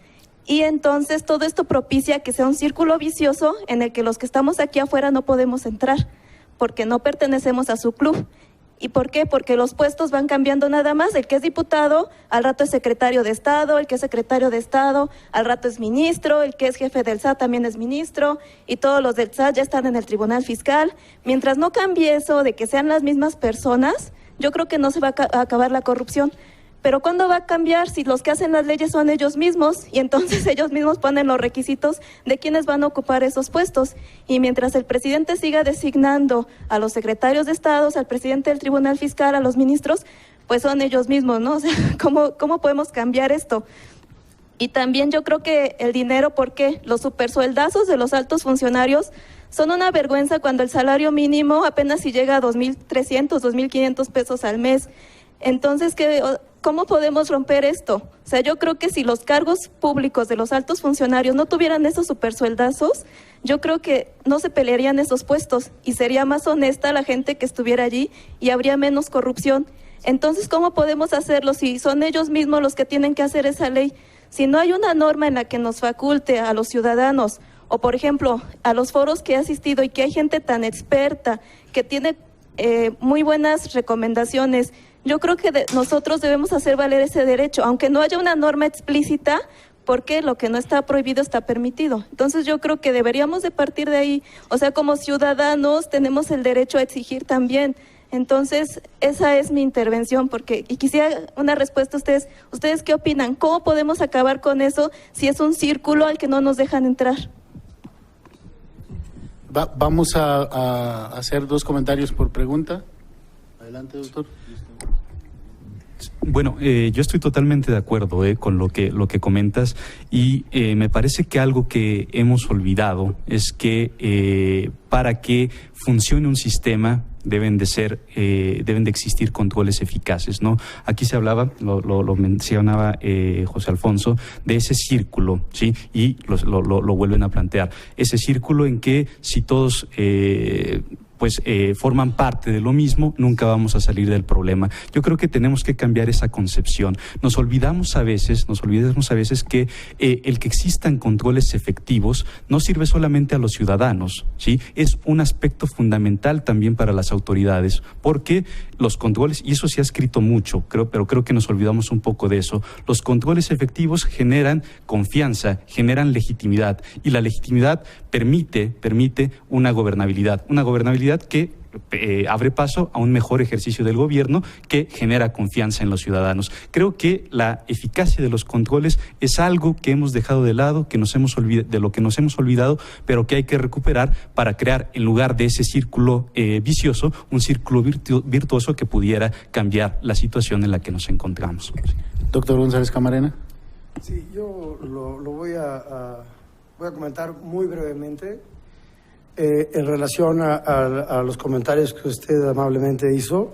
Y entonces todo esto propicia que sea un círculo vicioso en el que los que estamos aquí afuera no podemos entrar, porque no pertenecemos a su club. ¿Y por qué? Porque los puestos van cambiando nada más. El que es diputado, al rato es secretario de Estado, el que es secretario de Estado, al rato es ministro, el que es jefe del SAT también es ministro, y todos los del SAT ya están en el Tribunal Fiscal. Mientras no cambie eso de que sean las mismas personas, yo creo que no se va a acabar la corrupción. Pero ¿cuándo va a cambiar si los que hacen las leyes son ellos mismos? Y entonces ellos mismos ponen los requisitos de quiénes van a ocupar esos puestos. Y mientras el presidente siga designando a los secretarios de Estado, al presidente del Tribunal Fiscal, a los ministros, pues son ellos mismos, ¿no? O sea, ¿cómo podemos cambiar esto? Y también yo creo que el dinero, ¿por qué? Los supersueldazos de los altos funcionarios son una vergüenza cuando el salario mínimo apenas si llega a 2,300, 2,500 pesos al mes. Entonces, ¿cómo podemos romper esto? O sea, yo creo que si los cargos públicos de los altos funcionarios no tuvieran esos supersueldazos, yo creo que no se pelearían esos puestos y sería más honesta la gente que estuviera allí y habría menos corrupción. Entonces, ¿cómo podemos hacerlo si son ellos mismos los que tienen que hacer esa ley? Si no hay una norma en la que nos faculte a los ciudadanos, o por ejemplo, a los foros que he asistido y que hay gente tan experta, que tiene muy buenas recomendaciones, yo creo que nosotros debemos hacer valer ese derecho, aunque no haya una norma explícita, porque lo que no está prohibido está permitido. Entonces yo creo que deberíamos de partir de ahí, o sea, como ciudadanos tenemos el derecho a exigir también. Entonces esa es mi intervención, y quisiera una respuesta a ustedes. ¿Ustedes qué opinan? ¿Cómo podemos acabar con eso si es un círculo al que no nos dejan entrar? Vamos a hacer 2 comentarios por pregunta. Adelante, doctor. Bueno, yo estoy totalmente de acuerdo con lo que comentas y me parece que algo que hemos olvidado es que para que funcione un sistema deben de existir controles eficaces, ¿no? Aquí se hablaba, lo mencionaba José Alfonso, de ese círculo, ¿sí? Y lo vuelven a plantear. Ese círculo en que si todos forman parte de lo mismo, nunca vamos a salir del problema. Yo creo que tenemos que cambiar esa concepción. Nos olvidamos a veces que el que existan controles efectivos no sirve solamente a los ciudadanos, ¿sí? Es un aspecto fundamental también para las autoridades, porque los controles, y eso se ha escrito mucho, pero creo que nos olvidamos un poco de eso, los controles efectivos generan confianza, generan legitimidad, y la legitimidad permite una gobernabilidad que abre paso a un mejor ejercicio del gobierno que genera confianza en los ciudadanos. Creo que la eficacia de los controles es algo que hemos dejado de lado, de lo que nos hemos olvidado, pero que hay que recuperar para crear, en lugar de ese círculo vicioso, un círculo virtuoso que pudiera cambiar la situación en la que nos encontramos. Doctor González Camarena. Sí, yo lo voy a comentar muy brevemente. En relación a los comentarios que usted amablemente hizo,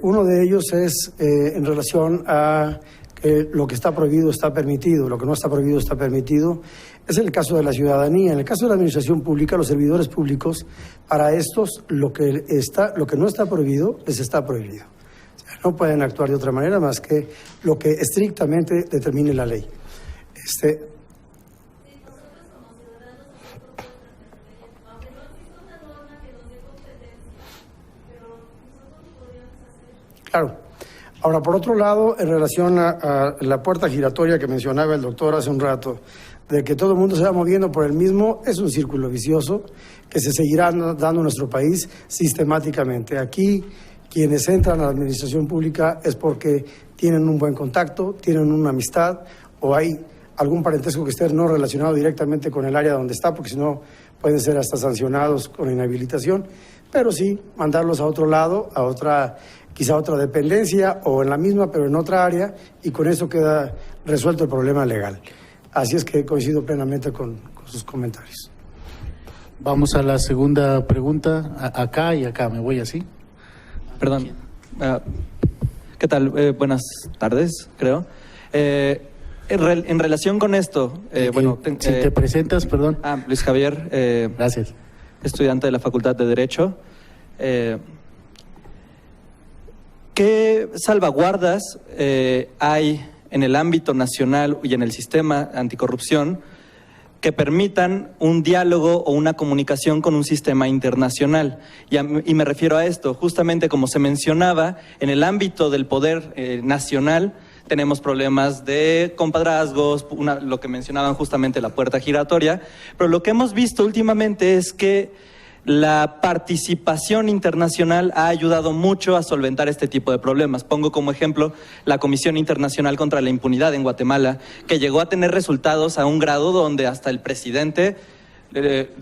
uno de ellos es en relación a que lo que está prohibido está permitido, lo que no está prohibido está permitido. Es el caso de la ciudadanía. En el caso de la administración pública, los servidores públicos, para estos lo que no está prohibido les está prohibido. O sea, no pueden actuar de otra manera más que lo que estrictamente determine la ley. Claro. Ahora, por otro lado, en relación a la puerta giratoria que mencionaba el doctor hace un rato, de que todo el mundo se va moviendo por el mismo, es un círculo vicioso que se seguirá dando en nuestro país sistemáticamente. Aquí, quienes entran a la administración pública es porque tienen un buen contacto, tienen una amistad o hay algún parentesco que esté no relacionado directamente con el área donde está, porque si no pueden ser hasta sancionados con inhabilitación, pero sí mandarlos a otro lado, quizá otra dependencia o en la misma, pero en otra área, y con eso queda resuelto el problema legal. Así es que coincido plenamente con sus comentarios. Vamos a la segunda pregunta, acá y acá, me voy así. Perdón. ¿Qué tal? Buenas tardes, creo. En relación con esto, si te presentas, perdón. Luis Javier. Gracias. Estudiante de la Facultad de Derecho. ¿qué salvaguardas hay en el ámbito nacional y en el sistema anticorrupción que permitan un diálogo o una comunicación con un sistema internacional? Y me refiero a esto, justamente como se mencionaba, en el ámbito del poder nacional tenemos problemas de compadrazgos, lo que mencionaban justamente la puerta giratoria, pero lo que hemos visto últimamente es que la participación internacional ha ayudado mucho a solventar este tipo de problemas. Pongo como ejemplo la Comisión Internacional contra la Impunidad en Guatemala, que llegó a tener resultados a un grado donde hasta el presidente,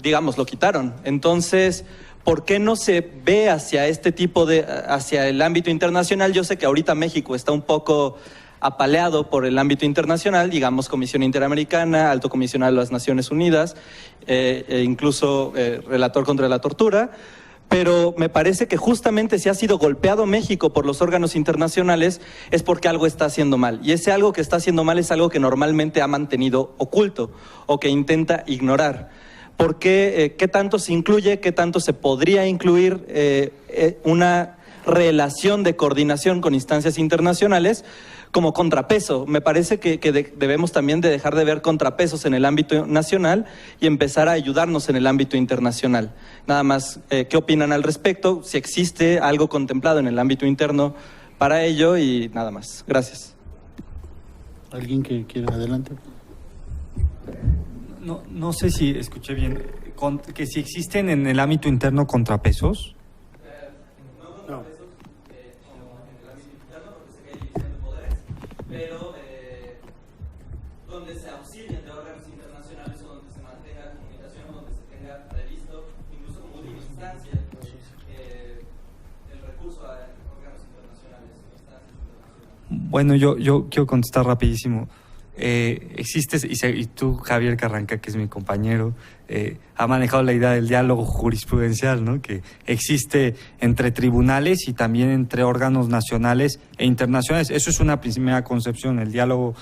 digamos, lo quitaron. Entonces, ¿por qué no se ve hacia este tipo hacia el ámbito internacional? Yo sé que ahorita México está un poco apaleado por el ámbito internacional, digamos Comisión Interamericana, Alto Comisionado de las Naciones Unidas, incluso relator contra la tortura, pero me parece que justamente si ha sido golpeado México por los órganos internacionales es porque algo está haciendo mal, y ese algo que está haciendo mal es algo que normalmente ha mantenido oculto o que intenta ignorar. ¿Por qué? ¿Qué tanto se incluye? ¿Qué tanto se podría incluir una relación de coordinación con instancias internacionales como contrapeso? Me parece que debemos también de dejar de ver contrapesos en el ámbito nacional y empezar a ayudarnos en el ámbito internacional. Nada más, ¿qué opinan al respecto? Si existe algo contemplado en el ámbito interno para ello, y nada más. Gracias. ¿Alguien que quiera? Adelante. No sé si escuché bien, que si existen en el ámbito interno contrapesos. Pero donde se auxilien de órganos internacionales o donde se mantenga comunicación, donde se tenga previsto, incluso como última instancia, el recurso a órganos internacionales, instancias internacionales. Bueno, yo quiero contestar rapidísimo. Existe, y tú, Javier Carranca, que es mi compañero, ha manejado la idea del diálogo jurisprudencial, ¿no? Que existe entre tribunales y también entre órganos nacionales e internacionales. Eso es una primera concepción, el diálogo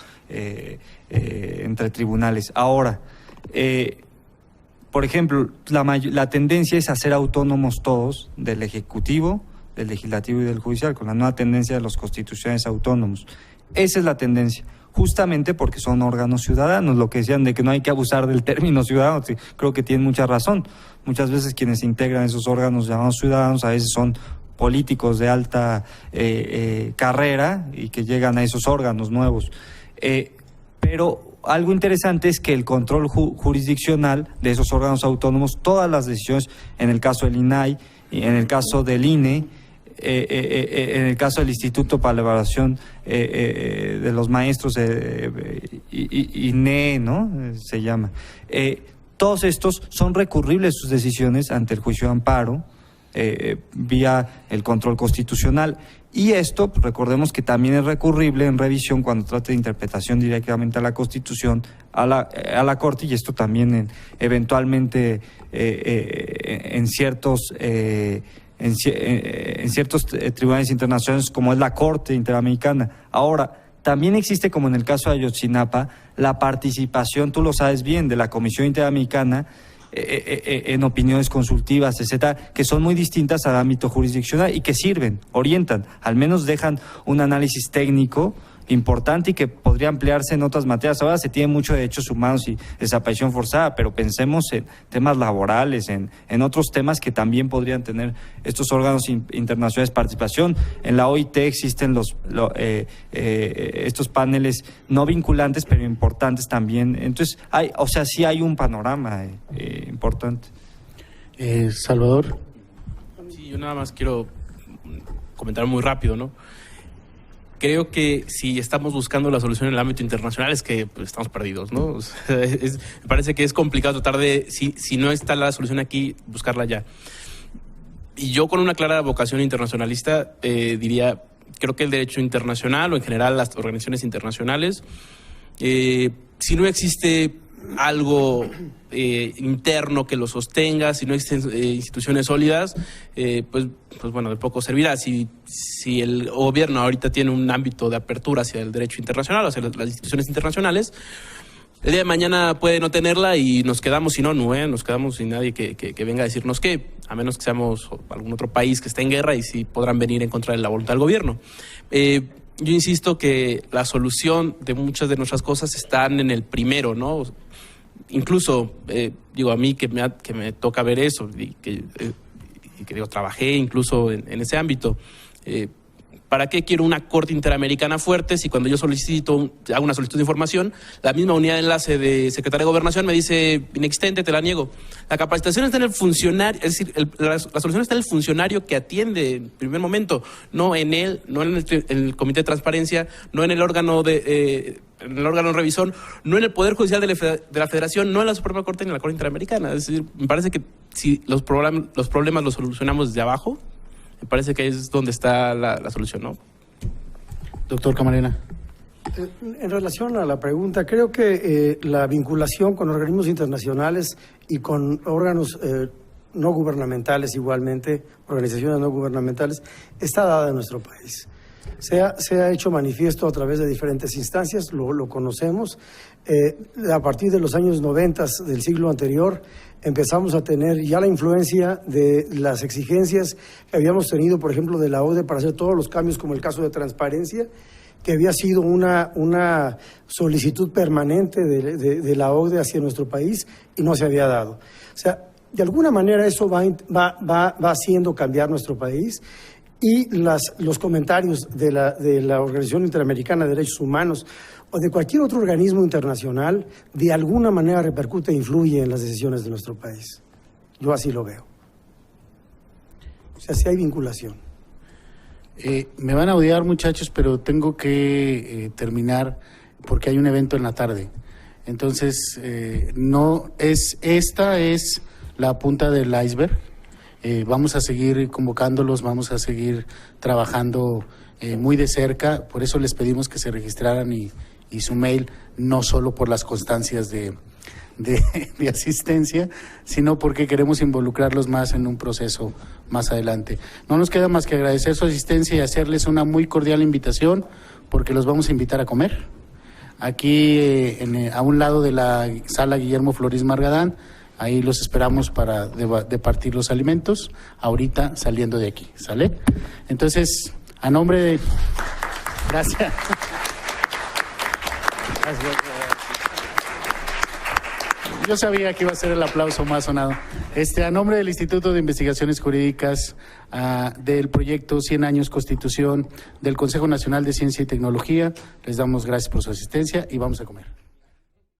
entre tribunales. Ahora, por ejemplo, la tendencia es hacer autónomos todos, del Ejecutivo, del Legislativo y del Judicial, con la nueva tendencia de los constitucionales autónomos. Esa es la tendencia. Justamente porque son órganos ciudadanos, lo que decían de que no hay que abusar del término ciudadano, creo que tienen mucha razón. Muchas veces quienes integran esos órganos llamados ciudadanos a veces son políticos de alta carrera y que llegan a esos órganos nuevos. Pero algo interesante es que el control jurisdiccional de esos órganos autónomos, todas las decisiones, en el caso del INAI, en el caso del INE, en el caso del Instituto para la Evaluación de los Maestros, INE, ¿no? Se llama. Todos estos son recurribles sus decisiones ante el juicio de amparo, vía el control constitucional. Y esto, recordemos que también es recurrible en revisión cuando trata de interpretación directamente a la Constitución, a la Corte, y esto también eventualmente en ciertos tribunales internacionales como es la Corte Interamericana. Ahora, también existe, como en el caso de Ayotzinapa, la participación, tú lo sabes bien, de la Comisión Interamericana en opiniones consultivas, etcétera, que son muy distintas al ámbito jurisdiccional y que sirven, orientan, al menos dejan un análisis técnico importante y que podría ampliarse en otras materias. Ahora se tiene mucho de derechos humanos y desaparición forzada, pero pensemos en temas laborales, en otros temas que también podrían tener estos órganos internacionales de participación. En la OIT existen estos paneles no vinculantes, pero importantes también. Entonces, sí hay un panorama importante. Salvador. Sí, yo nada más quiero comentar muy rápido, ¿no? Creo que si estamos buscando la solución en el ámbito internacional es que pues, estamos perdidos, ¿no? O sea, me parece que es complicado tratar de, si no está la solución aquí, buscarla ya. Y yo con una clara vocación internacionalista diría, creo que el derecho internacional o en general las organizaciones internacionales, si no existe algo interno que lo sostenga, si no existen instituciones sólidas, pues bueno, de poco servirá. Si el gobierno ahorita tiene un ámbito de apertura hacia el derecho internacional, hacia las instituciones internacionales, El día de mañana puede no tenerla y nos quedamos sin ONU, nos quedamos sin nadie que venga a decirnos qué, a menos que seamos algún otro país que esté en guerra y sí podrán venir en contra de la voluntad del gobierno. Yo insisto que la solución de muchas de nuestras cosas están en el primero, ¿no? Incluso, digo, a mí que me toca ver eso y que digo, trabajé incluso en ese ámbito. ¿Para qué quiero una Corte Interamericana fuerte si cuando yo hago una solicitud de información, la misma unidad de enlace de Secretaría de Gobernación me dice inexistente, te la niego? La capacitación está en el funcionario, es decir, la solución está en el funcionario que atiende en primer momento, no en el Comité de Transparencia, no en el órgano de revisor, no en el Poder Judicial de la Federación, no en la Suprema Corte ni en la Corte Interamericana. Es decir, me parece que si los problemas los solucionamos desde abajo, me parece que ahí es donde está la solución, ¿no? Doctor Camarena. En relación a la pregunta, creo que la vinculación con organismos internacionales y con órganos no gubernamentales igualmente, organizaciones no gubernamentales, está dada en nuestro país. Se ha hecho manifiesto a través de diferentes instancias, lo conocemos. A partir de los años 90 del siglo anterior empezamos a tener ya la influencia de las exigencias que habíamos tenido, por ejemplo, de la OCDE para hacer todos los cambios, como el caso de transparencia, que había sido una solicitud permanente de la OCDE hacia nuestro país y no se había dado. O sea, de alguna manera eso va haciendo cambiar nuestro país. Y los comentarios de la Organización Interamericana de Derechos Humanos o de cualquier otro organismo internacional, de alguna manera repercute e influye en las decisiones de nuestro país. Yo así lo veo. O sea, sí hay vinculación. Me van a odiar, muchachos, pero tengo que terminar porque hay un evento en la tarde. Entonces, esta es la punta del iceberg. Vamos a seguir convocándolos, vamos a seguir trabajando muy de cerca, por eso les pedimos que se registraran y su mail, no solo por las constancias de asistencia, sino porque queremos involucrarlos más en un proceso más adelante. No nos queda más que agradecer su asistencia y hacerles una muy cordial invitación, porque los vamos a invitar a comer. Aquí, a un lado de la sala Guillermo Flores Margadán, ahí los esperamos para departir los alimentos, ahorita saliendo de aquí, ¿sale? Entonces, a nombre de... Gracias. Gracias. Yo sabía que iba a ser el aplauso más sonado. A nombre del Instituto de Investigaciones Jurídicas, del proyecto 100 años Constitución, del Consejo Nacional de Ciencia y Tecnología, les damos gracias por su asistencia y vamos a comer.